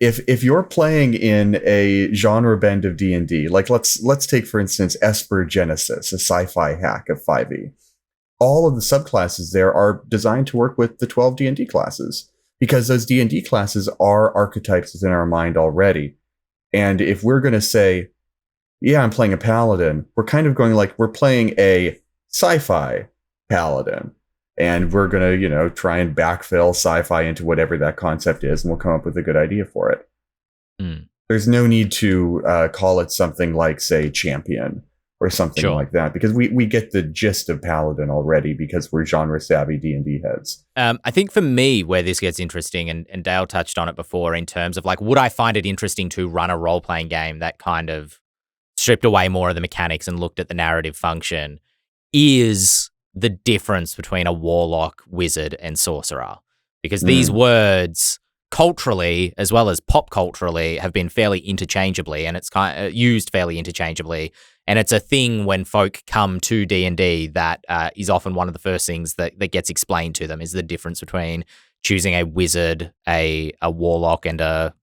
If you're playing in a genre bend of D&D, like let's take for instance Esper Genesis, a sci-fi hack of 5e. All of the subclasses there are designed to work with the 12 D&D classes, because those D&D classes are archetypes within our mind already. And if we're going to say, yeah, I'm playing a paladin, we're kind of going like we're playing a sci-fi paladin. And we're going to, you know, try and backfill sci-fi into whatever that concept is, and we'll come up with a good idea for it. There's no need to call it something like, say, champion or something like that, because we get the gist of paladin already because we're genre-savvy D&D heads. I think for me, where this gets interesting, and Dael touched on it before, in terms of like, would I find it interesting to run a role-playing game that kind of stripped away more of the mechanics and looked at the narrative function, is the difference between a warlock, wizard, and sorcerer. Because these words, culturally as well as pop culturally, have been fairly interchangeably, and it's kind of used fairly interchangeably. And it's a thing when folk come to D&D that is often one of the first things that gets explained to them, is the difference between choosing a wizard, a warlock, and a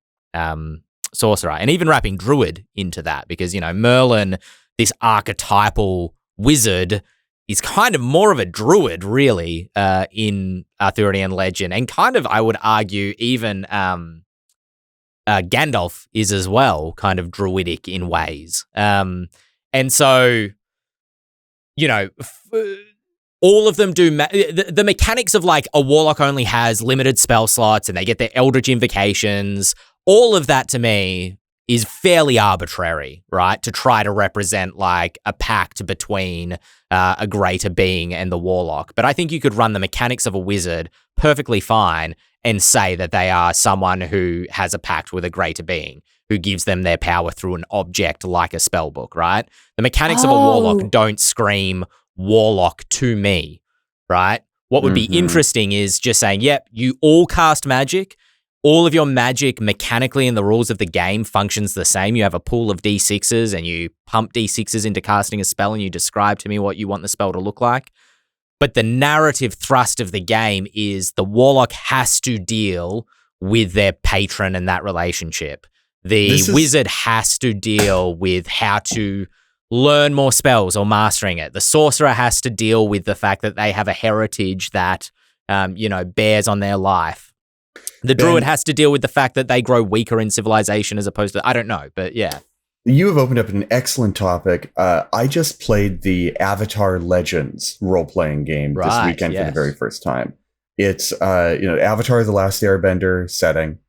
sorcerer. And even wrapping druid into that, because, you know, Merlin, this archetypal wizard, is kind of more of a druid, really, in Arthurian legend. And kind of, I would argue, even Gandalf is as well, kind of druidic in ways. And so, you know, all of them do... the mechanics of, like, a warlock only has limited spell slots and they get their eldritch invocations. All of that, to me, is fairly arbitrary, right? To try to represent, like, a pact between a greater being and the warlock. But I think you could run the mechanics of a wizard perfectly fine and say that they are someone who has a pact with a greater being, who gives them their power through an object like a spell book, right? The mechanics of a warlock don't scream warlock to me, right? What would be interesting is just saying, yep, you all cast magic. All of your magic mechanically in the rules of the game functions the same. You have a pool of D6s and you pump D6s into casting a spell and you describe to me what you want the spell to look like. But the narrative thrust of the game is the warlock has to deal with their patron and that relationship. The wizard has to deal with how to learn more spells or mastering it. The sorcerer has to deal with the fact that they have a heritage that, you know, bears on their life. The druid has to deal with the fact that they grow weaker in civilization as opposed to, I don't know, but yeah. You have opened up an excellent topic. I just played the Avatar Legends role-playing game this weekend for the very first time. It's, you know, Avatar: The Last Airbender setting,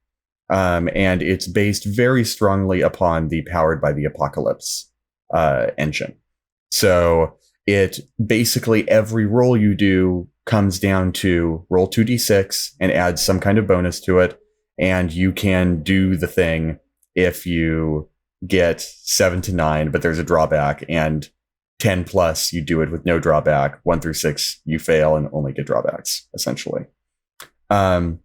and it's based very strongly upon the Powered by the Apocalypse engine. So it basically, every roll you do comes down to roll 2d6 and add some kind of bonus to it, and you can do the thing if you get 7 to 9, but there's a drawback, and 10 plus you do it with no drawback. 1 through 6 you fail and only get drawbacks, essentially. And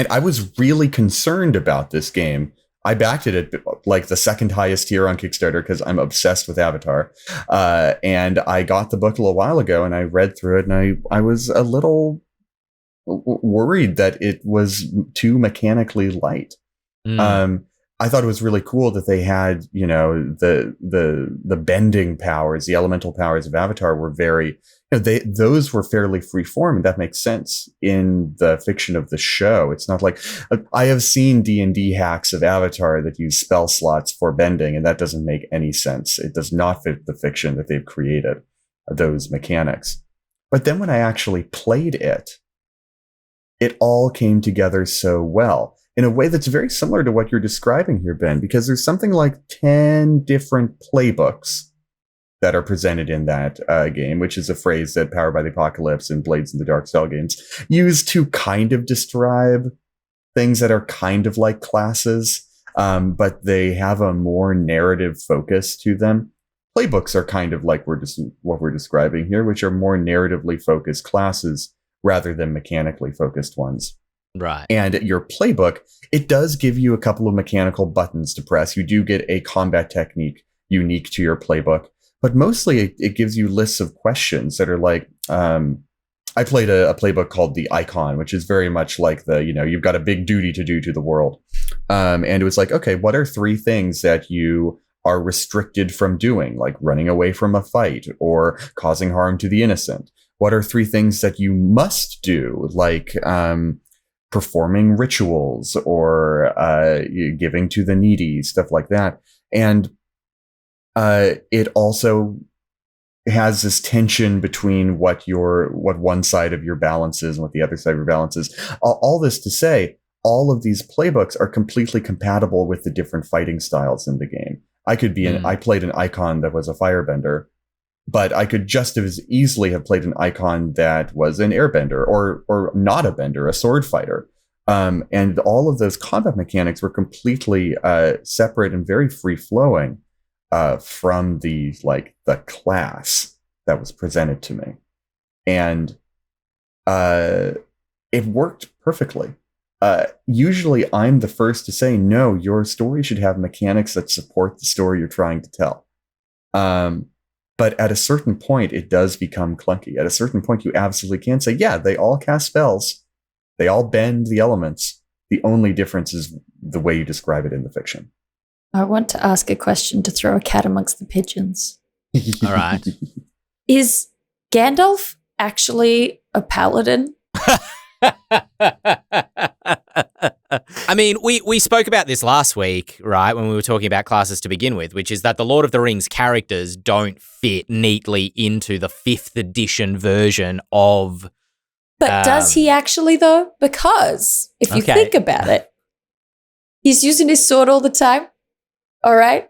I was really concerned about this game. I backed it at like the second highest tier on Kickstarter because I'm obsessed with Avatar. And I got the book a little while ago and I read through it, and I was a little worried that it was too mechanically light. I thought it was really cool that they had, the bending powers, the elemental powers of Avatar were very, those were fairly free form, and that makes sense in the fiction of the show. It's not like I have seen D&D hacks of Avatar that use spell slots for bending, and that doesn't make any sense. It does not fit the fiction that they've created, those mechanics. But then when I actually played it all came together so well in a way that's very similar to what you're describing here, Ben, because there's something like 10 different playbooks that are presented in that game, which is a phrase that Powered by the Apocalypse and Blades in the Dark Cell games use to kind of describe things that are kind of like classes, but they have a more narrative focus to them. Playbooks are kind of like what we're describing here, which are more narratively focused classes rather than mechanically focused ones. Right. And your playbook, it does give you a couple of mechanical buttons to press. You do get a combat technique unique to your playbook, but mostly it gives you lists of questions that are like, I played a playbook called the Icon, which is very much like you've got a big duty to do to the world. And it was like, okay, what are 3 things that you are restricted from doing, like running away from a fight or causing harm to the innocent? What are 3 things that you must do, like performing rituals or giving to the needy, stuff like that? And it also has this tension between what one side of your balance is and what the other side of your balance is. All this to say, all of these playbooks are completely compatible with the different fighting styles in the game. I could be I played an Icon that was a firebender, but I could just as easily have played an Icon that was an airbender or not a bender, a sword fighter. And all of those combat mechanics were completely separate and very free flowing from the class that was presented to me. And it worked perfectly. Usually I'm the first to say, no, your story should have mechanics that support the story you're trying to tell. But at a certain point, it does become clunky. At a certain point, you absolutely can say, yeah, they all cast spells. They all bend the elements. The only difference is the way you describe it in the fiction. I want to ask a question to throw a cat amongst the pigeons. All right. Is Gandalf actually a paladin? I mean, we spoke about this last week, right, when we were talking about classes to begin with, which is that the Lord of the Rings characters don't fit neatly into the 5th edition version of... But does he actually, though? Because if you think about it, he's using his sword all the time, all right?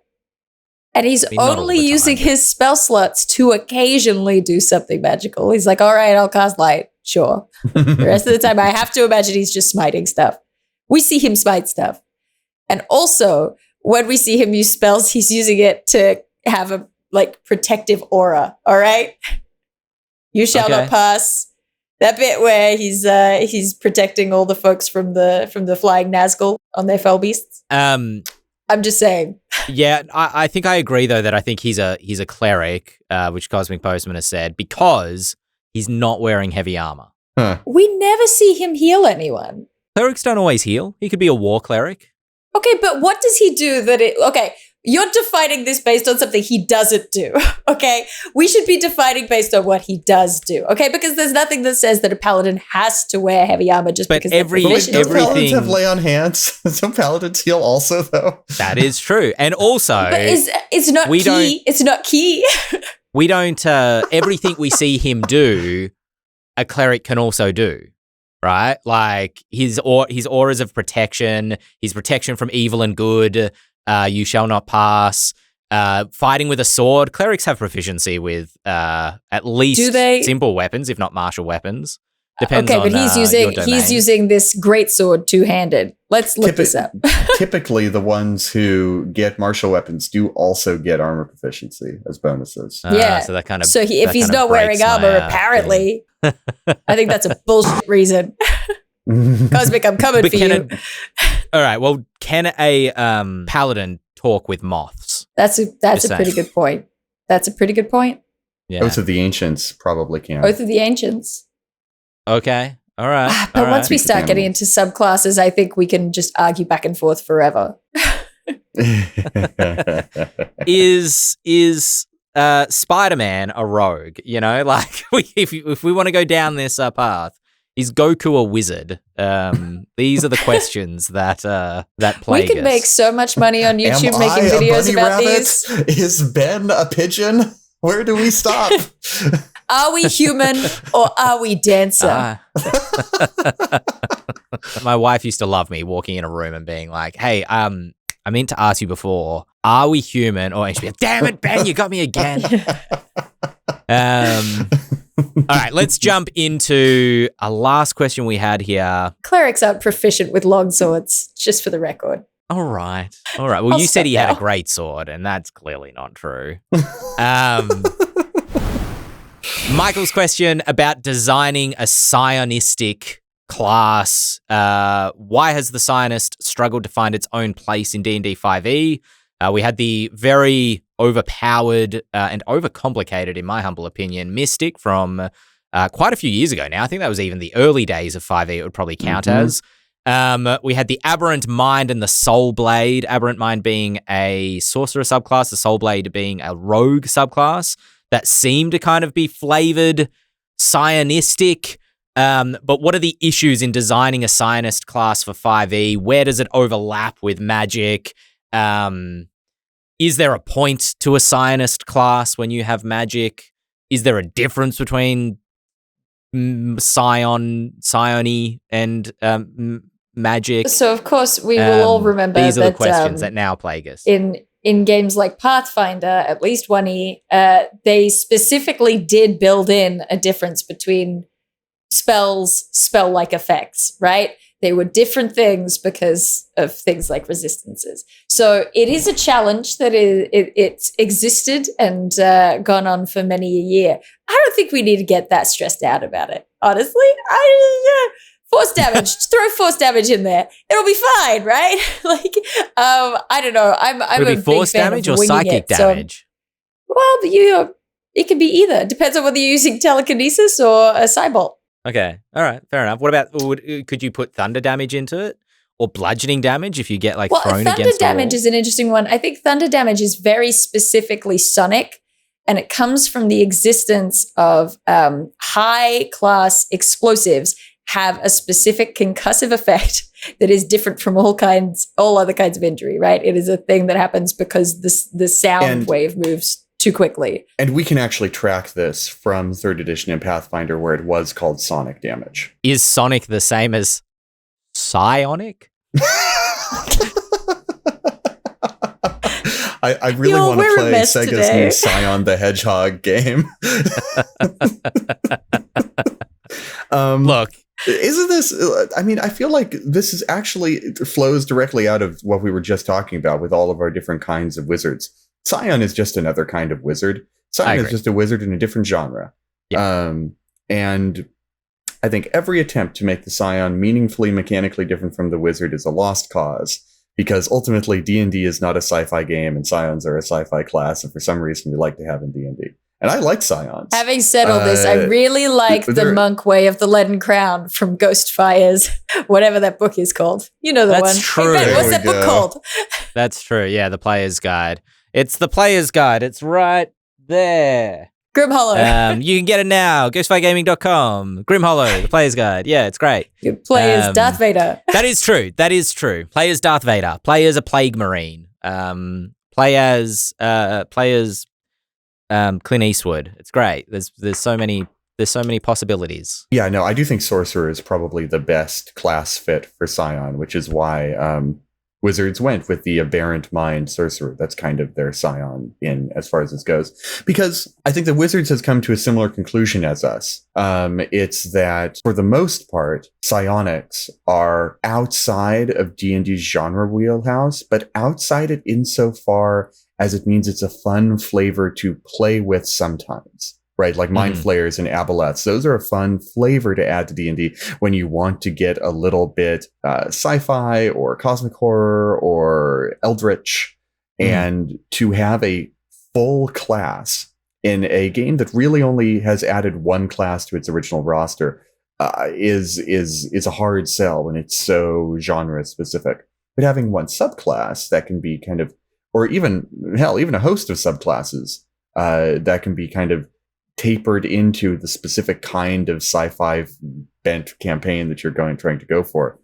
And he's only using his spell slots to occasionally do something magical. He's like, all right, I'll cast light. Sure. The rest of the time, I have to imagine he's just smiting stuff. We see him smite stuff. And also, when we see him use spells, he's using it to have a protective aura. All right? You shall not pass. That bit where he's protecting all the folks from the flying Nazgul on their fell beasts. I'm just saying. Yeah, I think I agree though that I think he's a cleric, which Cosmic Postman has said, because he's not wearing heavy armor. Huh. We never see him heal anyone. Clerics don't always heal. He could be a war cleric. Okay, but what does he do you're defining this based on something he doesn't do, okay? We should be defining based on what he does do, okay? Because there's nothing that says that a paladin has to wear heavy armor just because everything. Paladins have lay on hands. Some paladins heal also, though. That is true. And also... But it's not key. It's not key. We don't... everything we see him do, a cleric can also do. Right? Like his auras of protection, his protection from evil and good, you shall not pass, fighting with a sword. Clerics have proficiency with at least simple weapons, if not martial weapons. Depends on but he's using this great sword two-handed. Let's look this up. Typically, the ones who get martial weapons do also get armor proficiency as bonuses. Yeah. So that kind of if he's not wearing armor, apparently, I think that's a bullshit reason. Cosmic, I'm coming for you. All right. Well, can a paladin talk with moths? That's a pretty good point. That's a pretty good point. Yeah. Both of the ancients probably can. Both of the ancients. Okay. All right. But once we start getting into subclasses, I think we can just argue back and forth forever. is Spider-Man a rogue? You know, like if we want to go down this path, is Goku a wizard? These are the questions that plague We could us. make so much money on YouTube Am making I a videos bunny about rabbit? these. Is Ben a pigeon? Where do we stop? Are we human or are we dancer? My wife used to love me walking in a room and being like, "Hey, I meant to ask you before, are we human?" Or she'd be like, "Damn it, Ben, you got me again." All right, let's jump into a last question we had here. Clerics aren't proficient with long swords, just for the record. All right. Well, I'll you said stop he had a now. great sword, and that's clearly not true. Michael's question about designing a psionistic class. Why has the psionist struggled to find its own place in D&D 5e? We had the very overpowered and overcomplicated, in my humble opinion, mystic from quite a few years ago now. I think that was even the early days of 5e it would probably count as. We had the aberrant mind and the soul blade. Aberrant mind being a sorcerer subclass, the soul blade being a rogue subclass that seemed to kind of be flavored psionistic. But what are the issues in designing a psionist class for 5e? Where does it overlap with magic? Is there a point to a psionist class when you have magic? Is there a difference between psiony and magic? So, of course, we will all remember these are that the questions that now plague us. in games like Pathfinder, at least 1E, they specifically did build in a difference between spells, spell-like effects, right? They were different things because of things like resistances. So it is a challenge that it's existed and gone on for many a year. I don't think we need to get that stressed out about it, honestly. Force damage, just throw force damage in there. It'll be fine, right? I don't know. I'm Would a it be force big fan damage of or winging psychic it. So, damage? well, it can be either. It depends on whether you're using telekinesis or a cybolt. Okay. All right. Fair enough. What about, could you put thunder damage into it? Or bludgeoning damage if you get thrown thunder against damage a wall? is an interesting one. I think thunder damage is very specifically sonic, and it comes from the existence of high-class explosives have a specific concussive effect that is different from all other kinds of injury, right? It is a thing that happens because the sound wave moves too quickly. And we can actually track this from 3rd edition in Pathfinder, where it was called sonic damage. Is sonic the same as psionic? I really want to play remiss Sega's today. new Scion the Hedgehog game. Look, isn't this, I mean, I feel like this is actually flows directly out of what we were just talking about with all of our different kinds of wizards. Scion is just another kind of wizard. Scion is just a wizard in a different genre. Yeah. And I think every attempt to make the Scion meaningfully mechanically different from the wizard is a lost cause, because ultimately D&D is not a sci-fi game and Scions are a sci-fi class, and for some reason we like to have in D&D. And I like Scions. Having said all this, I really like the monk way of the Leaden Crown from Ghostfire's, whatever that book is called. You know the one. That's true. Hey, Ben, There what's we that book go. called? That's true. Yeah, the player's guide. It's the player's guide. It's right there. Grim Hollow. You can get it now. Ghostfiregaming.com. Grim Hollow, the player's guide. Yeah, it's great. You play as Darth Vader. That is true. That is true. Play as Darth Vader. Play as a plague marine. Play as Clint Eastwood. It's great. There's so many possibilities. Yeah, no, I do think Sorcerer is probably the best class fit for Scion, which is why Wizards went with the Aberrant Mind Sorcerer. That's kind of their Scion in as far as this goes. Because I think the Wizards has come to a similar conclusion as us. It's that, for the most part, Psyonics are outside of D&D's genre wheelhouse, but outside it insofar as it means it's a fun flavor to play with sometimes. Right, like Mind Flayers and Aboleths. Those are a fun flavor to add to D&D when you want to get a little bit sci-fi or cosmic horror or eldritch, and to have a full class in a game that really only has added one class to its original roster is a hard sell when it's so genre specific. but having one subclass that can be kind of, or even a host of subclasses that can be kind of tapered into the specific kind of sci-fi bent campaign that you're trying to go for.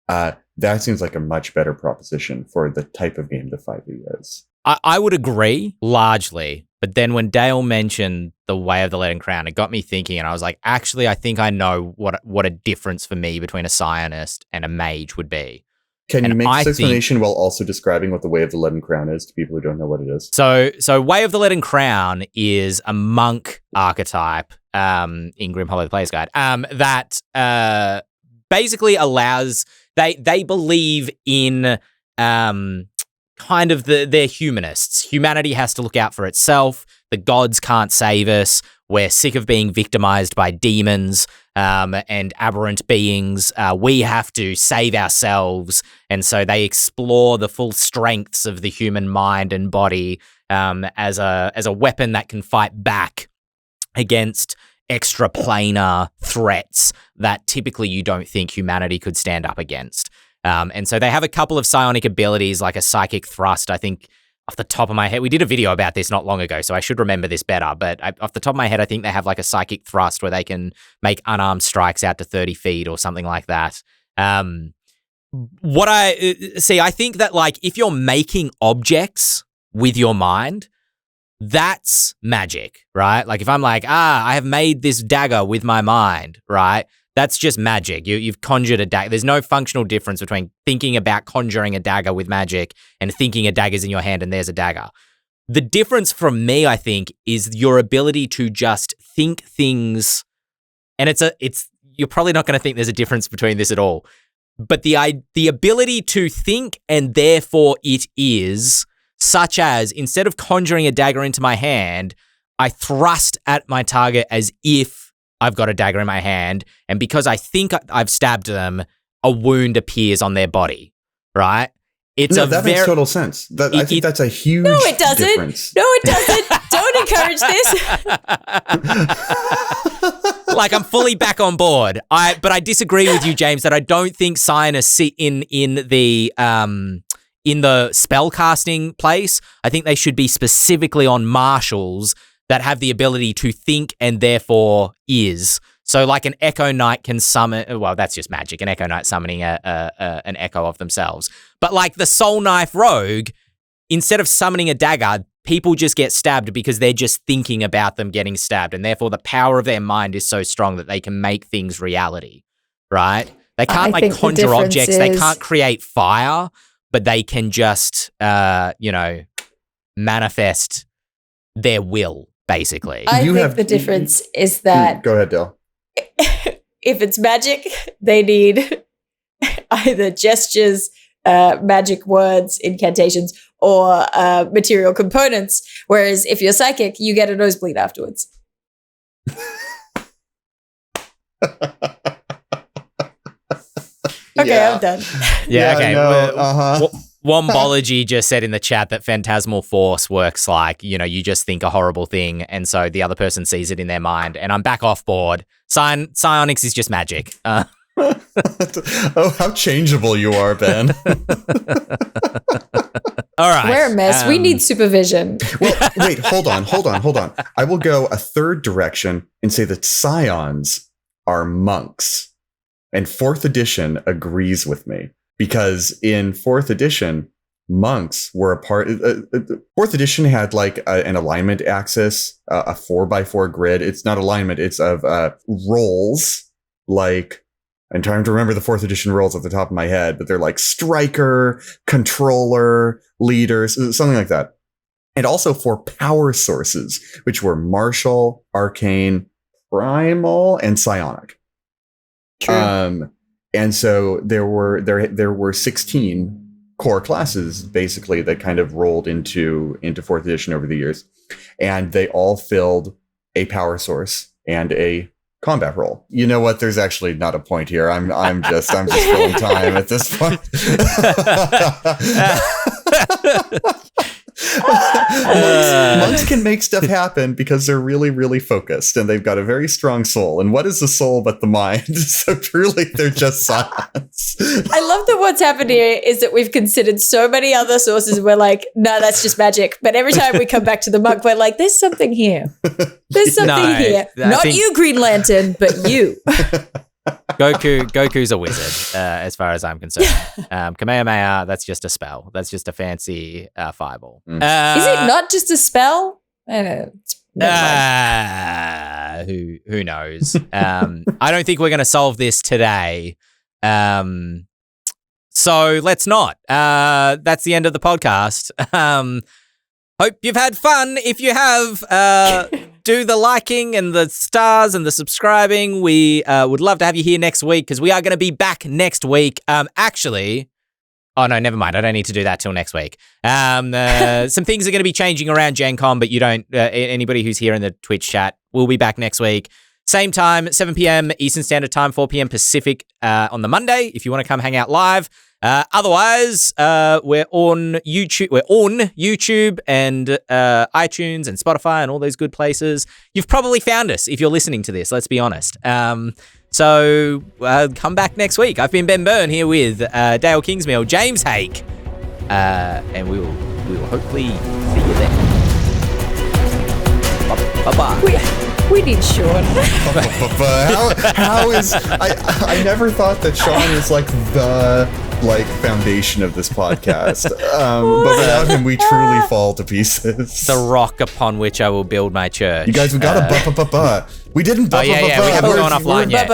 That seems like a much better proposition for the type of game the 5e is. I would agree largely, but then when Dael mentioned the Way of the Leaden Crown, it got me thinking, and I was like, actually, I think I know what a difference for me between a psionist and a mage would be. Can you make this explanation while also describing what the Way of the Leaden Crown is to people who don't know what it is? So Way of the Leaden Crown is a monk archetype in Grim Hollow the Player's Guide that basically allows they believe in kind of they're humanists. Humanity has to look out for itself. The gods can't save us. We're sick of being victimized by demons and aberrant beings. We have to save ourselves. And so they explore the full strengths of the human mind and body as a weapon that can fight back against extraplanar threats that typically you don't think humanity could stand up against. And so they have a couple of psionic abilities like a psychic thrust. I think off the top of my head, we did a video about this not long ago, so I should remember this better. But off the top of my head, I think they have like a psychic thrust where they can make unarmed strikes out to 30 feet or something like that. I think that like if you're making objects with your mind, that's magic, right? Like if I'm like, I have made this dagger with my mind, right? That's just magic. You've conjured a dagger. There's no functional difference between thinking about conjuring a dagger with magic and thinking a dagger's in your hand and there's a dagger. The difference from me, I think, is your ability to just think things, and you're probably not going to think there's a difference between this at all, but the ability to think and therefore it is, such as instead of conjuring a dagger into my hand, I thrust at my target as if I've got a dagger in my hand, and because I think I've stabbed them, a wound appears on their body, right? Makes total sense. I think that's a huge difference. No, it doesn't. Don't encourage this. Like, I'm fully back on board. But I disagree with you, James, that I don't think psionists sit in the spellcasting place. I think they should be specifically on marshals that have the ability to think and therefore is. So like an Echo Knight can summon, well, that's just magic, an Echo Knight summoning an echo of themselves. But like the Soul Knife Rogue, instead of summoning a dagger, people just get stabbed because they're just thinking about them getting stabbed. And therefore the power of their mind is so strong that they can make things reality, right? They can't conjure objects. They can't create fire, but they can just, manifest their will. Basically, I think the difference is that. Go ahead, Dael. If it's magic, they need either gestures, magic words, incantations, or material components. Whereas if you're psychic, you get a nosebleed afterwards. Okay, I'm done. Yeah, okay. No, Wombology just said in the chat that Phantasmal Force works like, you just think a horrible thing, and so the other person sees it in their mind, and I'm back off board. Psyonics is just magic. Oh, how changeable you are, Ben. All right. We're a mess. We need supervision. Well, wait, hold on. I will go a third direction and say that scions are monks. And 4th edition agrees with me. Because in 4th edition, monks were a part. 4th edition had like an alignment axis, a 4x4 grid. It's not alignment; it's of roles. Like, I'm trying to remember the 4th edition roles off the top of my head, but they're like striker, controller, leaders, something like that. And also 4 power sources, which were martial, arcane, primal, and psionic. True. And so there were 16 core classes basically that kind of rolled into 4th edition over the years, and they all filled a power source and a combat role. You know what? There's actually not a point here. I'm just filling time at this point. Monks can make stuff happen because they're really, really focused and they've got a very strong soul. And what is the soul but the mind? So truly, they're just science. I love that what's happened here is that we've considered so many other sources. We're like, no, that's just magic. But every time we come back to the monk, we're like, there's something here. There's something here. Not you, Green Lantern, but you. Goku's a wizard, as far as I'm concerned. Kamehameha, that's just a spell. That's just a fancy fireball. Is it not just a spell? I don't know. Who knows? I don't think we're going to solve this today. So let's not. That's the end of the podcast. Hope you've had fun. If you have, do the liking and the stars and the subscribing. We would love to have you here next week because we are going to be back next week. Actually, oh no, never mind. I don't need to do that till next week. Some things are going to be changing around Gen Con, but you don't. Anybody who's here in the Twitch chat, we'll be back next week. Same time, 7 p.m. Eastern Standard Time, 4 p.m. Pacific on the Monday. If you want to come hang out live. Otherwise, we're on YouTube. We're on YouTube and iTunes and Spotify and all those good places. You've probably found us if you're listening to this. Let's be honest. So come back next week. I've been Ben Byrne here with Dael Kingsmill, James Hake, and we will hopefully see you then. Bye bye. We need Sean. How is I never thought that Sean was like the foundation of this podcast. But without him, we truly fall to pieces. The rock upon which I will build my church. You guys, we got a We didn't we haven't gone offline yet.